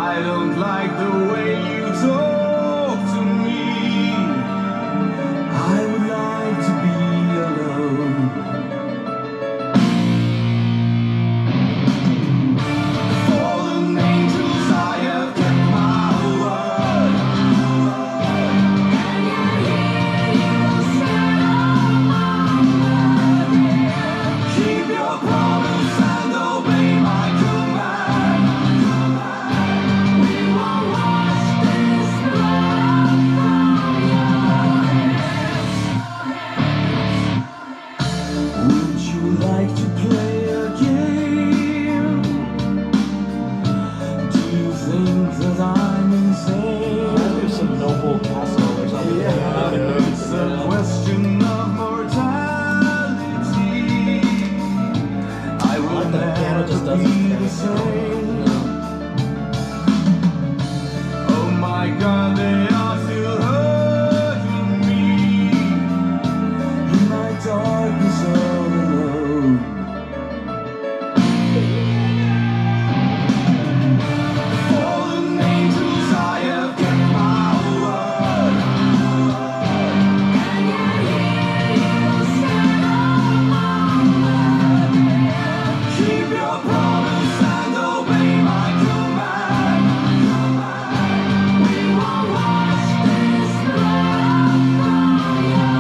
I don't like the way you talk to me. I would like to be alone. Fallen angels, I have kept my word. And you said keep your promise and obey my command. We will wash this blood from your hands. Would you like to play a game? Do you think that I'm insane? There's some noble castle or something. It's a question of mortality. I will like that piano never just does be its the thing. same. Oh my God, they are still hurting me in my darkness all alone. Fallen angels, I have kept my word. And you said keep your promise and obey my command. We will wash this blood from your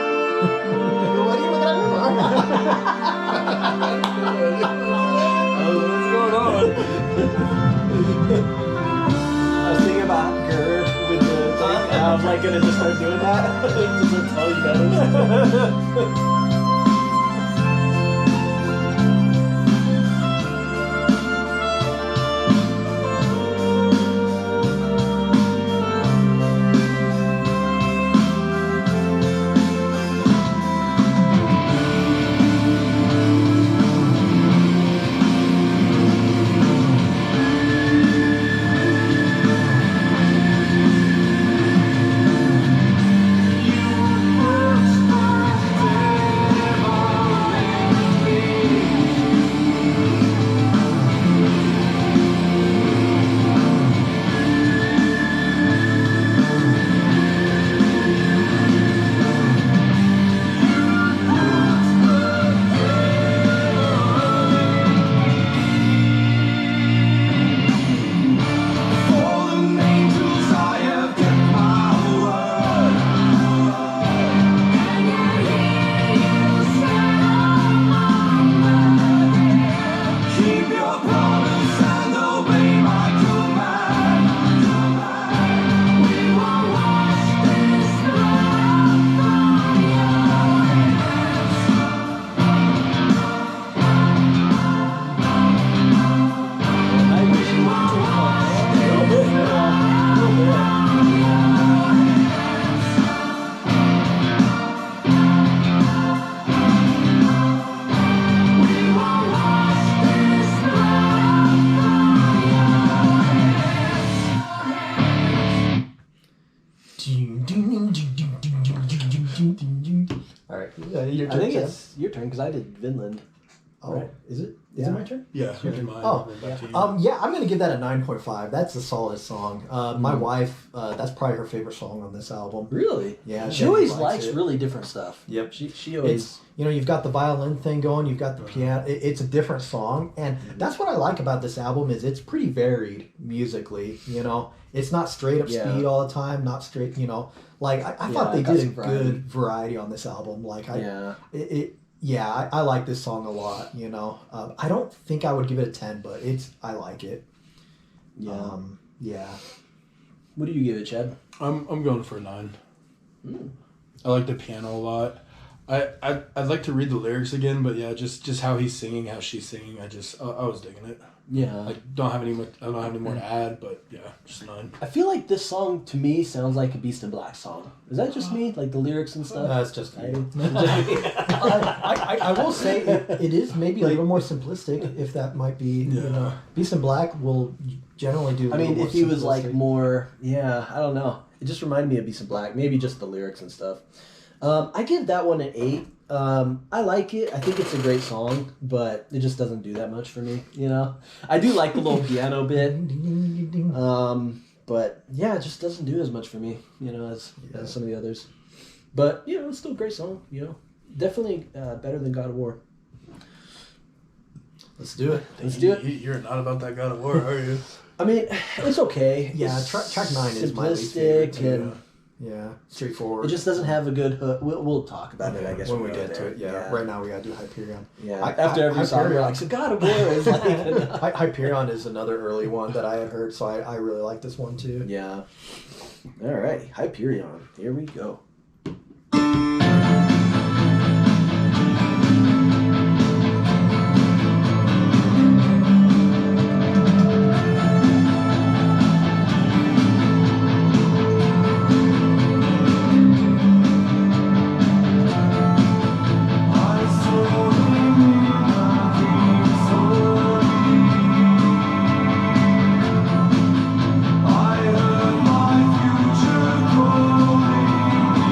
What are you looking at me What's going on? I was thinking about Gerd with the thing, and I was like gonna just start doing that. Just to tell you that. Fallen angels, I have kept my word. And you said keep your promise and obey my command. We will wash this blood from your I wish you wouldn't take one. A little bit, yeah. A little bit. All right. Your I turn, think Chad. it's your turn because I did Vinland. Oh, right. is it? Is Yeah. it my turn? Yeah, you did mine. Oh, Back to you. Yeah, I'm gonna give that a 9.5. That's a solid song. My wife, that's probably her favorite song on this album. Really? Yeah, She always likes likes it. really different stuff. Yep. She always. It's you've got the violin thing going, you've got the piano. It's a different song, and that's what I like about this album is it's pretty varied musically. It's not straight up speed all the time, not straight. Like I thought they got did a some variety. good variety on this album. Like Yeah. I like this song a lot. I don't think I would give it a 10, but I like it. Yeah. Yeah. What do you give it, Chad? I'm going for a 9. I like the piano a lot. I'd like to read the lyrics again, but yeah, just how he's singing, how she's singing. I was digging it. Yeah. I don't have any more to add, but yeah, just 9. I feel like this song to me sounds like a Beast in Black song. Is that just me? Like the lyrics and stuff? That's just I, me. I will say it is maybe a little more simplistic, if that might be, you know. Beast in Black will generally do. I mean, if he was like more, I don't know. It just reminded me of Beast in Black. Maybe just the lyrics and stuff. I give that one an 8. I like it. I think it's a great song, but it just doesn't do that much for me, you know? I do like the little piano bit, but yeah, it just doesn't do as much for me, you know, as some of the others. But, you know, it's still a great song, you know? Definitely better than God of War. Let's do it. Let's do it. You're not about that God of War, are you? I mean, it's okay. Yeah, It's track 9 is my least favorite, simplistic and Yeah, straightforward. it just doesn't have a good hook. We'll talk about it, I guess, when we go get to there. it. Yeah. Right now we gotta do Hyperion. Yeah. After every song, we're like, so God of War is like... Hyperion is another early one that I had heard, so I really like this one too. Yeah. All right, Hyperion. Here we go. I heard my future calling.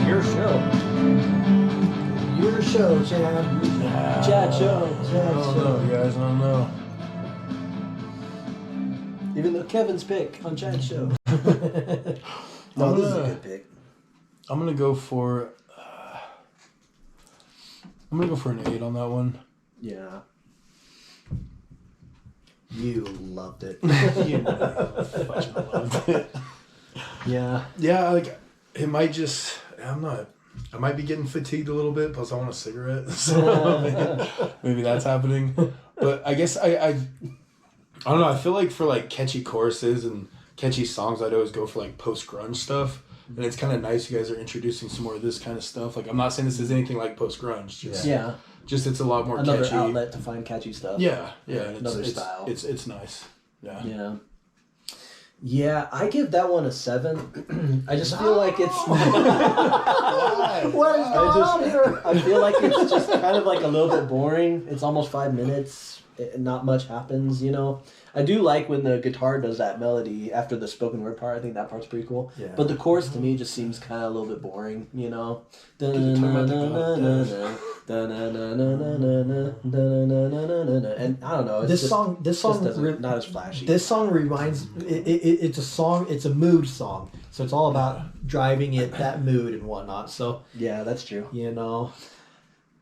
your show. Your show, Chad. Chad show. I don't know, guys. I don't know. Even though Kevin's pick on Chad's show. No, this is a good pick. I'm gonna go for. I'm gonna go for an 8 on that one. Yeah. You loved it. You fucking loved it. Yeah. Yeah, like it might just. I'm not. I might be getting fatigued a little bit. Plus, I want a cigarette, so maybe that's happening. But I guess I don't know. I feel like for like catchy choruses and catchy songs, I'd always go for like post grunge stuff. And it's kind of nice you guys are introducing some more of this kind of stuff. Like I'm not saying this is anything like post grunge. Yeah. Just it's a lot more Another catchy. outlet to find catchy stuff. Yeah. And Another style. It's nice. Yeah. Yeah. Yeah, I give that one a 7. I just feel like it's. What is going on here? I feel like it's just kind of like a little bit boring. It's almost 5 minutes. Not much happens, you know. I do like when the guitar does that melody after the spoken word part. I think that part's pretty cool. Yeah. But the chorus to me just seems kind of a little bit boring, you know. you talk about And I don't know. It's This just, song not as flashy. This song reminds it's a song. It's a mood song. So it's all about driving that mood and whatnot. So Yeah, that's true. you know,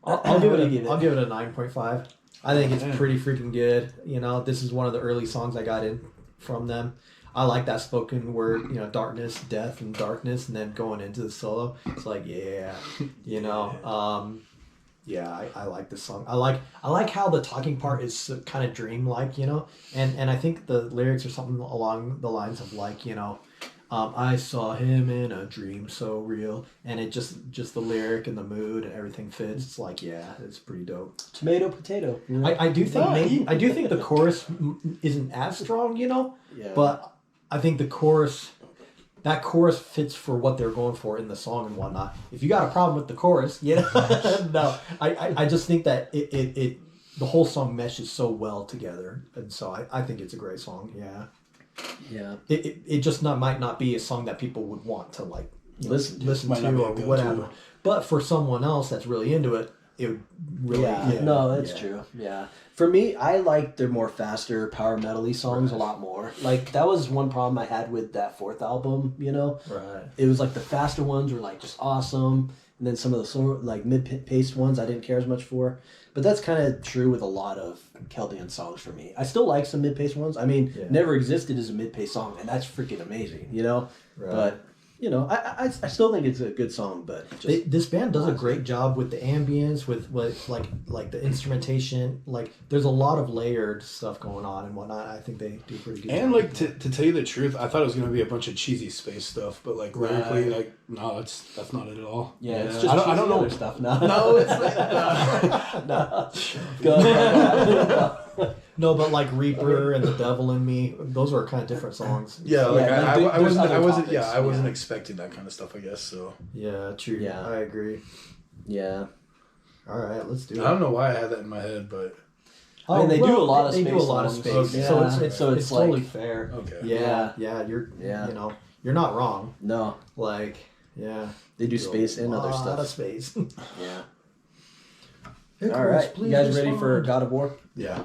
I'll give it a 9.5. I think it's pretty freaking good. You know, this is one of the early songs I got in from them. I like that spoken word, you know, darkness, death, and darkness, and then going into the solo. It's like, yeah, you know, I like this song. I like how the talking part is kind of dreamlike, you know, and I think the lyrics are something along the lines of like, you know, I saw him in a dream so real, and it just the lyric and the mood and everything fits. It's like, yeah, it's pretty dope. Tomato, potato. You know? I do think I do think the chorus isn't as strong, you know, Yeah. but I think that chorus fits for what they're going for in the song and whatnot. If you got a problem with the chorus, you know, no, I just think that it the whole song meshes so well together, and so I think it's a great song. Yeah. Yeah. It just might not be a song that people would want to like listen Might to not be a or go-to. whatever. But for someone else that's really into it, it would really No, that's true. Yeah. For me, I like their more faster power metal-y songs a lot more. Like that was one problem I had with that 4th album, you know? Right. It was like the faster ones were like just awesome. And then some of the slower, like mid-paced ones I didn't care as much for. But that's kind of true with a lot of Keldian songs for me. I still like some mid-paced ones. I mean, Never Existed is a mid-paced song, and that's freaking amazing, you know? Right. But, you know, I still think it's a good song, but just... This band does a great job with the ambience, with like the instrumentation. Like, there's a lot of layered stuff going on and whatnot. I think they do pretty good. And job. like to tell you the truth, I thought it was gonna be a bunch of cheesy space stuff, but like lyrically, like no, that's not it at all. Yeah, it's just I don't know other stuff now. No, it's like No. Go ahead. No, but like Reaper and The Devil in Me, those were kind of different songs. yeah, like Yeah, I there's wasn't other topics, I wasn't yeah. expecting that kind of stuff. I guess so. Yeah, true. Yeah. I agree. Yeah. All right, let's do it. I don't know why I had that in my head, but I mean, they do a lot of they space do a lot of songs. space, Yeah. so So it's like- totally fair. okay. Yeah, Yeah. you're Yeah. you know you're not wrong. No, Like yeah, they do space and other A lot stuff. of space. Yeah. Icarus, All right, please you guys ready for respond. God of War? Yeah.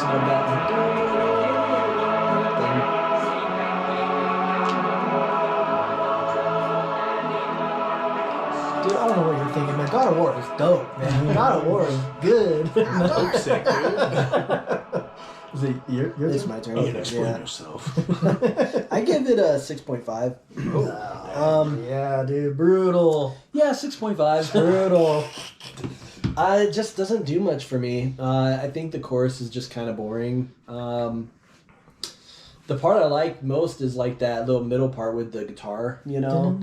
snub that one. Dude, I don't know what you're thinking, man. God of War was dope, man. God of War is good. Dope sick, dude. Is it your It's turn? my turn. You can explain Yeah. yourself. I give it a 6.5. Yeah, dude, brutal. Yeah, 6.5. Brutal. It just doesn't do much for me. I think the chorus is just kind of boring. The part I like most is like that little middle part with the guitar, you know?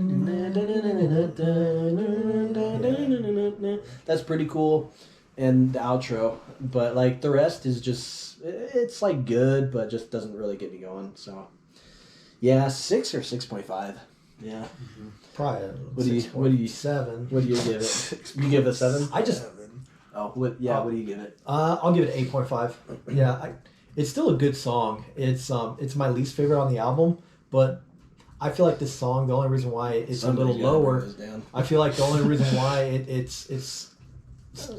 That's pretty cool. And the outro. But like the rest is just, it's like good, but just doesn't really get me going. So yeah, 6 or 6.5. Yeah. Probably. What do you 7? What do you give it? You give it a 7? I just Oh, what do you give it? I'll give it 8.5. Yeah, it's still a good song. It's my least favorite on the album, but I feel like this song, the only reason why it's a little lower, I feel like the only reason why it's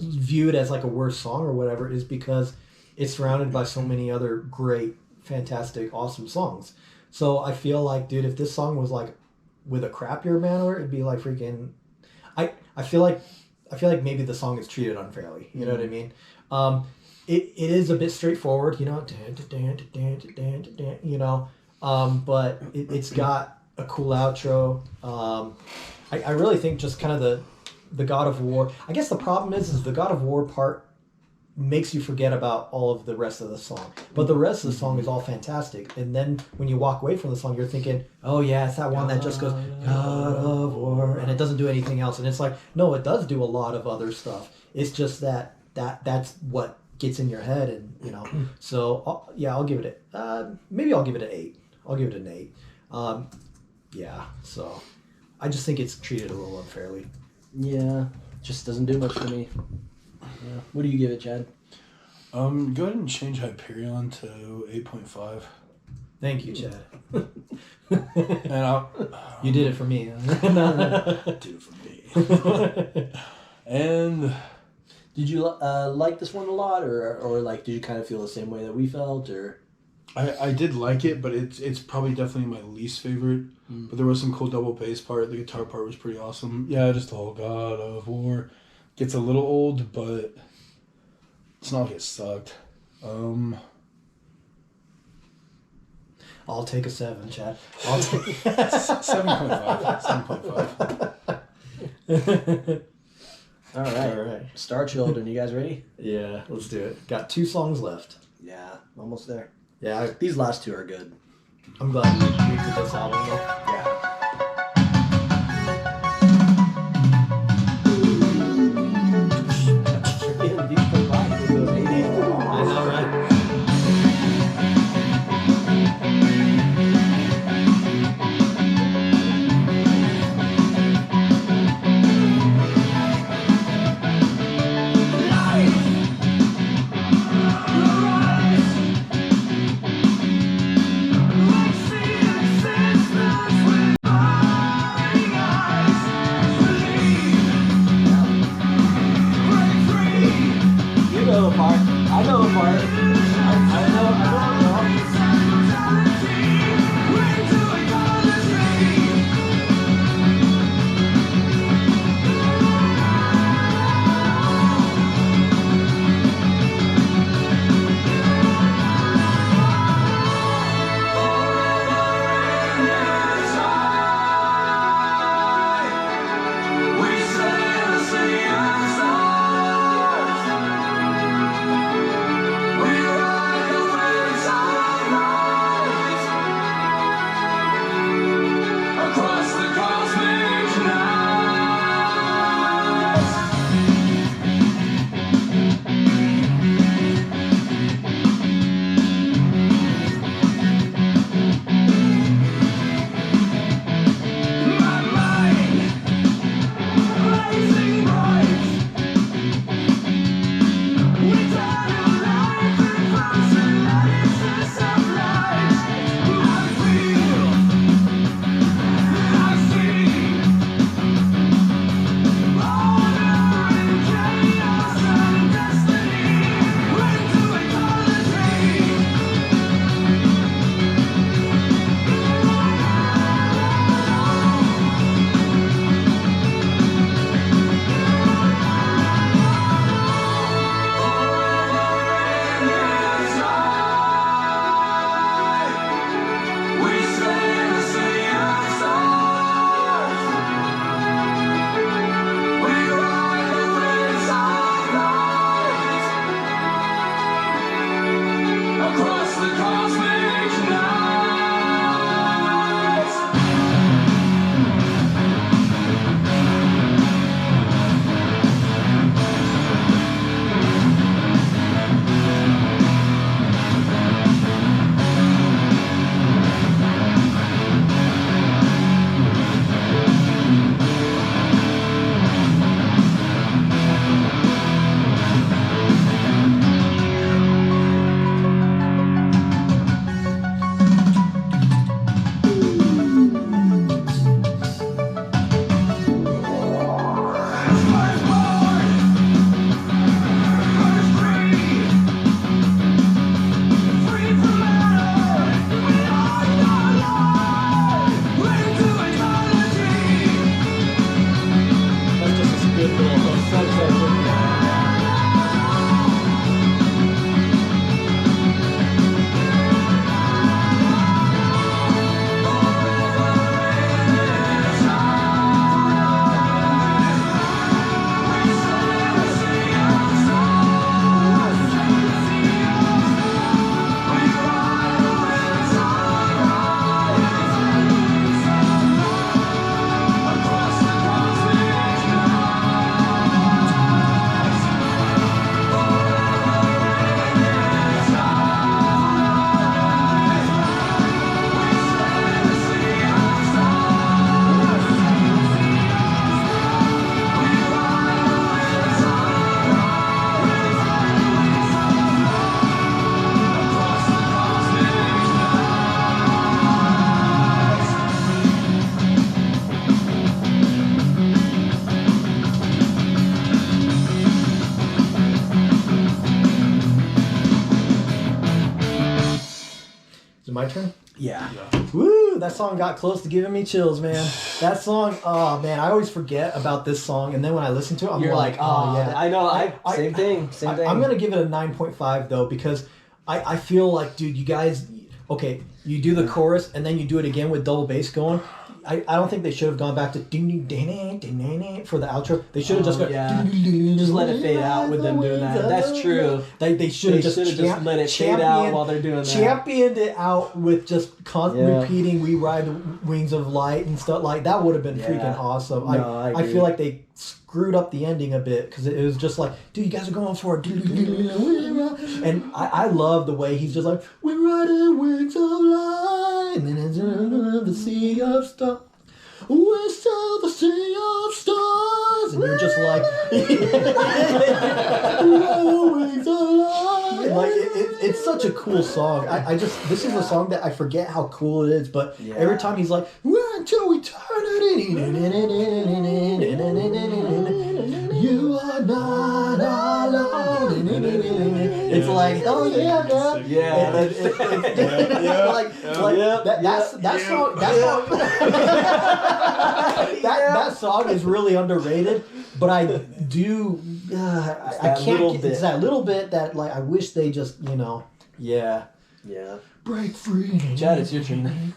viewed as like a worse song or whatever is because it's surrounded by so many other great, fantastic, awesome songs. So I feel like, dude, if this song was like with a crappier manner, it'd be like freaking. I feel like maybe the song is treated unfairly. You know what I mean? It is a bit straightforward, you know, you know, but it's got a cool outro. I really think just kind of the God of War. I guess the problem is the God of War part makes you forget about all of the rest of the song. But the rest of the song is all fantastic. And then when you walk away from the song, you're thinking, oh yeah, it's that one that just goes, God of War, and it doesn't do anything else. And it's like, no, it does do a lot of other stuff. It's just that's what gets in your head, and you know. So yeah, I'll give it maybe I'll give it an 8. I'll give it an 8. Yeah, so I just think it's treated a little unfairly. Yeah, just doesn't do much for me. Yeah. What do you give it, Chad? Go ahead and change Hyperion to 8.5. Thank you, Chad. And I'll You did it for me. do it for me. And Did you like this one a lot, or like did you kind of feel the same way that we felt, or? I did like it, but it's probably definitely my least favorite. But there was some cool double bass part. The guitar part was pretty awesome. Yeah, just the whole God of War gets a little old, but it's not like it sucked. I'll take a 7, Chad. I'll take 7.5. 7.5. All right. All right. Star Children, you guys ready? Yeah, let's do it. Got 2 songs left. Yeah, almost there. Yeah, These last 2 are good. I'm glad we did this album though. Yeah. My turn? Yeah. Woo! That song got close to giving me chills, man. That song, oh man, I always forget about this song, and then when I listen to it, I'm You're like, oh yeah. I know. Same thing. I'm gonna give it a 9.5 though, because I feel like, dude, you guys, okay, you do the chorus and then you do it again with double bass going. I don't think they should have gone back to for the outro. They should have just gone, just let it fade out with them doing that. That's true. They should have just let it fade out while they're doing that. Championed it out with just repeating "We Ride the Wings of Light" and stuff like that. Would have been freaking awesome. I feel like they screwed up the ending a bit because it was just like, dude, you guys are going for it. And I love the way he's just like, "We ride the wings of light, and then it's the sea of stars. We sail the sea of stars," and you're just like, wings of light. Like it's such a cool song. This is a song that I forget how cool it is, but every time he's like, "Until eternity, you are not alone." It's like, oh yeah, man. Yeah. That song is really underrated, but I do. I can't. It's that little bit that like I wish they just Yeah. break free. Chad, it's your turn.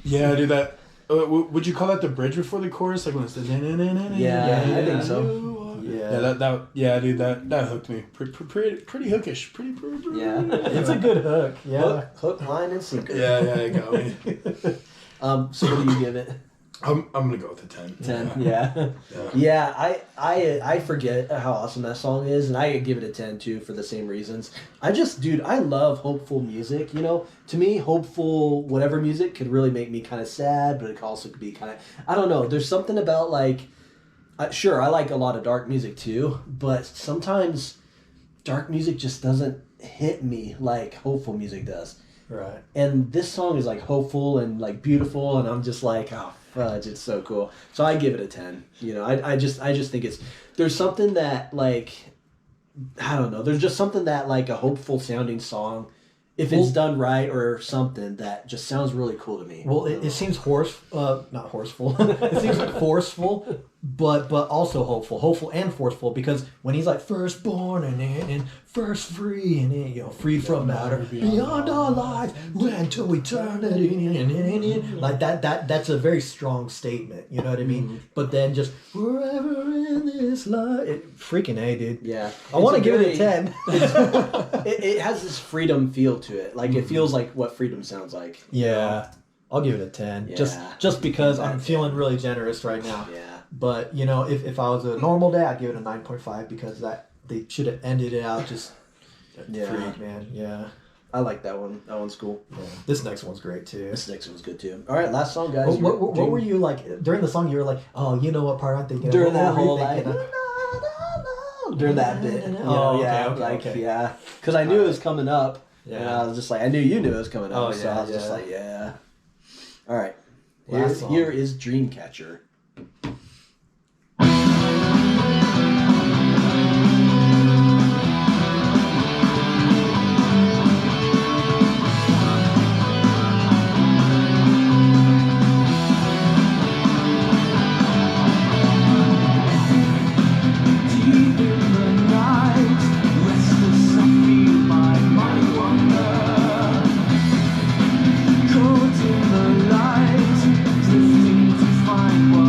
Yeah, dude. That. Would you call that the bridge before the chorus? Like when it's the Yeah, I think so. Yeah, dude, that hooked me. Pretty hookish. Pretty. Yeah. It's a good hook. Yeah. Hook, line, and sinker. Yeah, it got me. So what do you give it? I'm gonna go with a 10. 10. Yeah. I forget how awesome that song is, and I give it a 10 too for the same reasons. I love hopeful music. To me, hopeful whatever music could really make me kind of sad, but it could also be kind of, I don't know. There's something about like, sure, I like a lot of dark music too, but sometimes dark music just doesn't hit me like hopeful music does. Right. And this song is like hopeful and like beautiful, and I'm just like, oh fudge, it's so cool. So I give it a 10. I just think there's something that like, I don't know, there's just something that like a hopeful sounding song, if it's done right or something, that just sounds really cool to me. Well, it seems not horseful. It seems forceful, but also hopeful and forceful, because when he's like first born and first free and free from matter beyond our lives until eternity, like that's a very strong statement. You know what I mean? Mm-hmm. But then just forever in this life, freaking A, dude. Yeah, I want to give it a 10. It has this freedom feel to it. Like, it feels like what freedom sounds like. Yeah. I'll give it a 10. Yeah. Just because I'm feeling really generous right now. Yeah. But, if I was a normal day, I'd give it a 9.5, because they should have ended it out just freak, man. Yeah. I like that one. That one's cool. Yeah. This next one's great too. This next one's good too. All right, last song, guys. What were you like during the song? You were like, oh, you know what part I'm thinking? During that whole like, during that bit. Okay. Yeah, because I knew it was coming up. Yeah. And I was just like, I knew you knew it was coming up. Oh, so I was just like, yeah. All right. Here is Dreamcatcher. Caught in the light, drifting to find what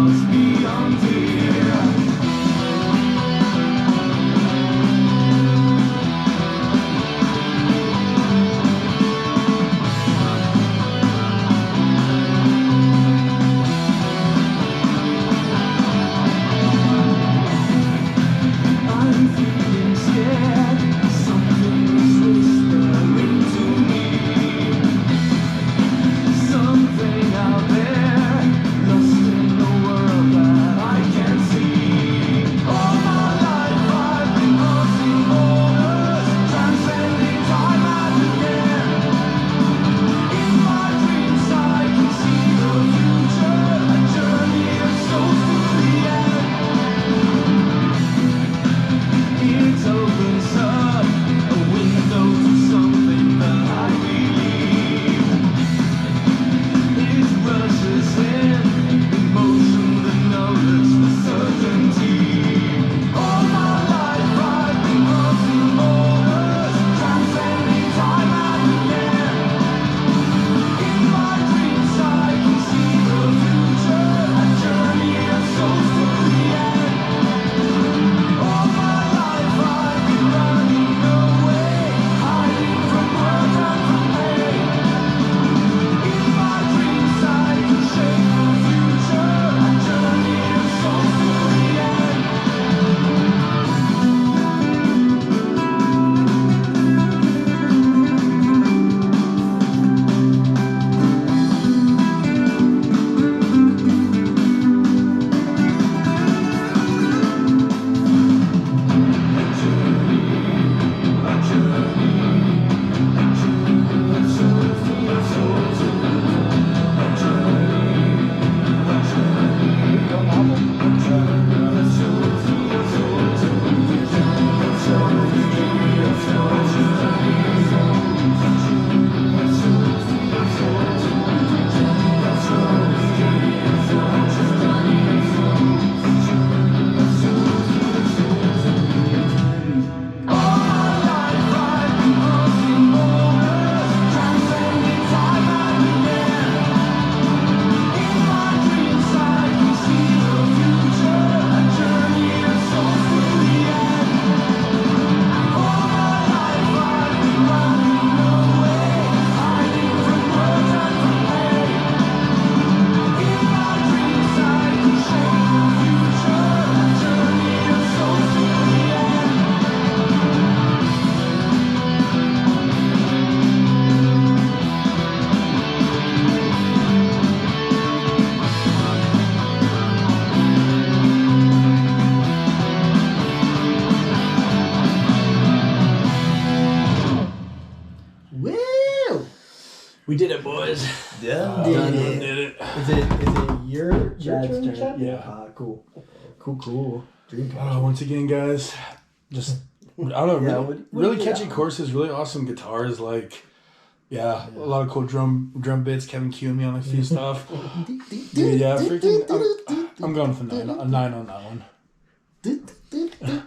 We did it, boys. Done Done did did it. it. Is it your Chad's turn, turn, Chad? yeah. Cool. Dreamcatcher. Once again, guys, just I don't know. Yeah, Really, what really do you catchy got? choruses, really awesome guitars. Like, yeah, a lot of cool drum bits. Kevin cueing me on a few stuff. Dude, yeah, freaking. I'm going with a 9 on that one.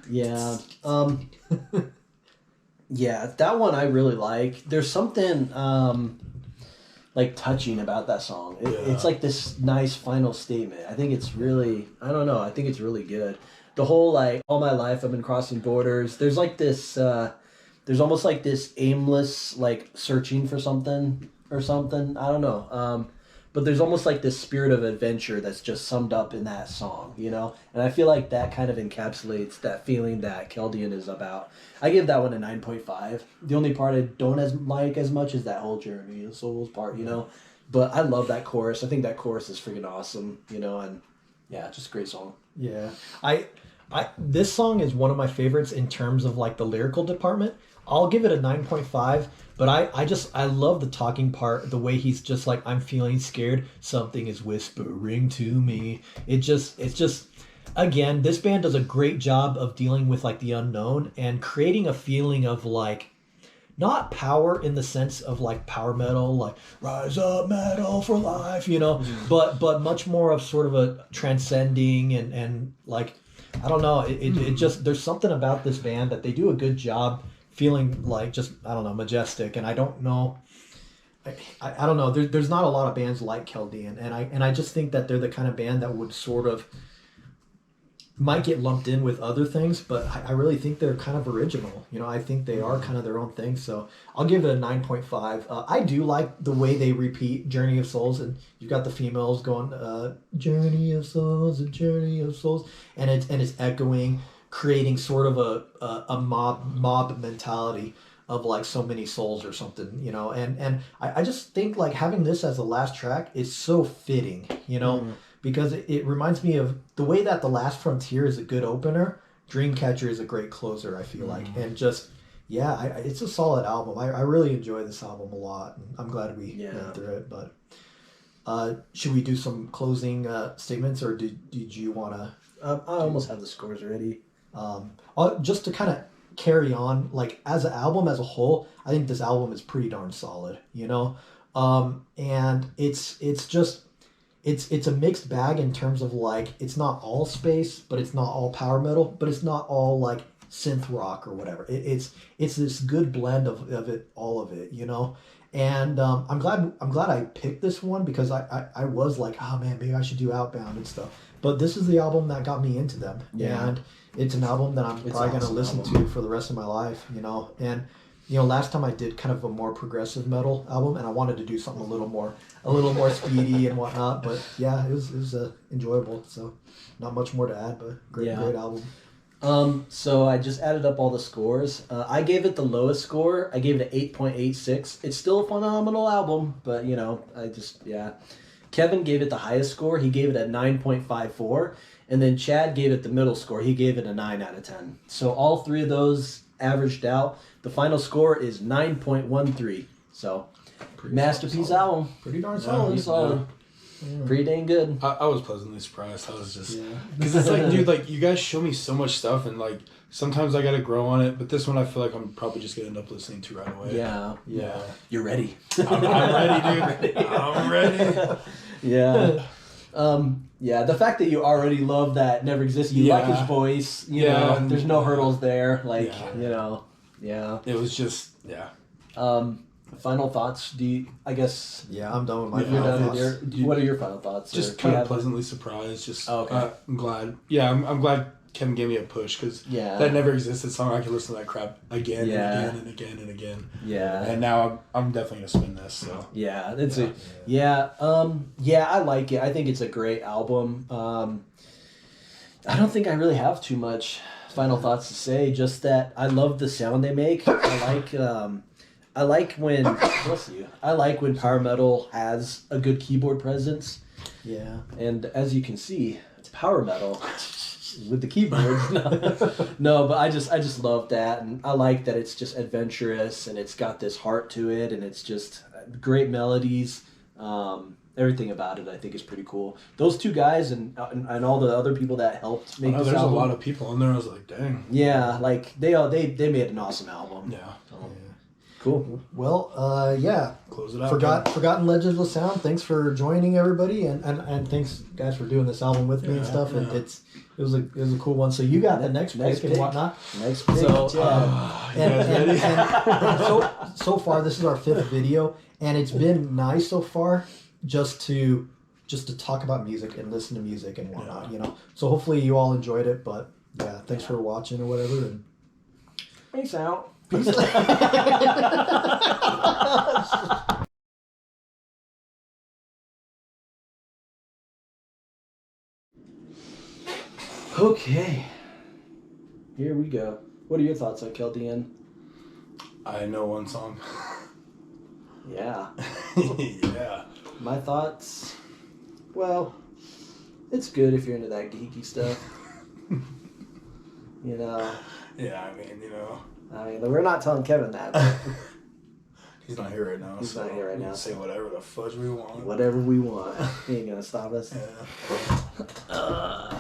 Yeah. Yeah, that one I really like. There's something like touching about that song. It's like this nice final statement. I think it's really, I don't know, I think it's really good. The whole like all my life I've been crossing borders. There's like this there's almost like this aimless like searching for something or something. I don't know. But there's almost like this spirit of adventure that's just summed up in that song, you know? And I feel like that kind of encapsulates that feeling that Keldian is about. I give that one a 9.5. The only part I don't like as much is that whole Journey of Souls part, you know? But I love that chorus. I think that chorus is freaking awesome, you know? And yeah, just a great song. Yeah. I this song is one of my favorites in terms of like the lyrical department. I'll give it a 9.5, but I love the talking part, the way he's just like, I'm feeling scared, something is whispering to me. It's just again, this band does a great job of dealing with like the unknown and creating a feeling of like not power in the sense of like power metal, like rise up metal for life, you know, but much more of sort of a transcending and like, I don't know, it just, there's something about this band that they do a good job feeling like just, I don't know, majestic. And I don't know, I don't know, there's not a lot of bands like Keldian, and I just think that they're the kind of band that would sort of might get lumped in with other things, but I really think they're kind of original. You know, I think they are kind of their own thing. So I'll give it a 9.5. I do like the way they repeat Journey of Souls, and you've got the females going, Journey of Souls, a Journey of Souls, and it's echoing, creating sort of a mob mentality of like so many souls or something, you know, and I just think like having this as the last track is so fitting, you know, because it reminds me of the way that The Last Frontier is a good opener, Dreamcatcher is a great closer, I feel like, and just, yeah, it's a solid album. I really enjoy this album a lot, and I'm glad we went through it, but should we do some closing statements, or did you want to? I almost have the scores already. Just to kind of carry on, like as an album as a whole, I think this album is pretty darn solid, you know, and it's just it's a mixed bag in terms of like it's not all space, but it's not all power metal, but it's not all like synth rock or whatever. It's this good blend of it, all of it, you know. And I'm glad I picked this one because I was like, oh man, maybe I should do Outbound and stuff. But this is the album that got me into them, and it's an album that I'm probably going to listen to for the rest of my life, you know. And you know, last time I did kind of a more progressive metal album, and I wanted to do something a little more speedy and whatnot. But yeah, it was enjoyable. So not much more to add, but great album. So I just added up all the scores. I gave it the lowest score. I gave it an 8.86. It's still a phenomenal album, but you know, Kevin gave it the highest score. He gave it a 9.54. And then Chad gave it the middle score. He gave it a 9 out of 10. So all three of those averaged out. The final score is 9.13. So Pretty masterpiece solid. album. Pretty darn Solid. solid. Pretty dang good. I was pleasantly surprised. I was just because it's like, dude, like you guys show me so much stuff, and like sometimes I gotta grow on it. But this one, I feel like I'm probably just gonna end up listening to right away. Yeah. You're ready. I'm ready, dude. I'm ready. Yeah. The fact that you already love that Never Existed, you like his voice, you know, there's no hurdles there, like, you know, It was just, final thoughts, I'm done with my final thoughts. What are your final thoughts? Just kind of pleasantly surprised, just, okay. I'm glad, I'm glad Kevin gave me a push, because that Never Existed song, I could listen to that crap again and again and again and again. Yeah. And now I'm definitely going to spin this, so. I like it. I think it's a great album. I don't think I really have too much final thoughts to say, just that I love the sound they make. I like when power metal has a good keyboard presence. Yeah. And as you can see, it's power metal with the keyboards. No, but I just love that, and I like that it's just adventurous and it's got this heart to it, and it's just great melodies. Everything about it, I think, is pretty cool. Those two guys and all the other people that helped make this there's album. a lot of people in there. I was like, dang. Yeah, like they made an awesome album. Yeah. Cool. Well, yeah. Close it out. Forgotten Legends of Sound. Thanks for joining everybody, and thanks guys for doing this album with me and stuff. And it was a cool one. So you got the next pick and whatnot. Next pick. So ready? so far this is our 5th video, and it's been nice so far just to talk about music and listen to music and whatnot. You know. So hopefully you all enjoyed it. But yeah, thanks for watching or whatever. And Peace out. peace. Okay. Here we go. What are your thoughts on Keldian? I know one song. Yeah. Yeah. My thoughts, well, it's good if you're into that geeky stuff. You know. Yeah, I mean, We're not telling Kevin that. But he's not here right now. He's not here right we now, can say so- whatever the fudge we want. whatever we want, he ain't gonna stop us. Yeah.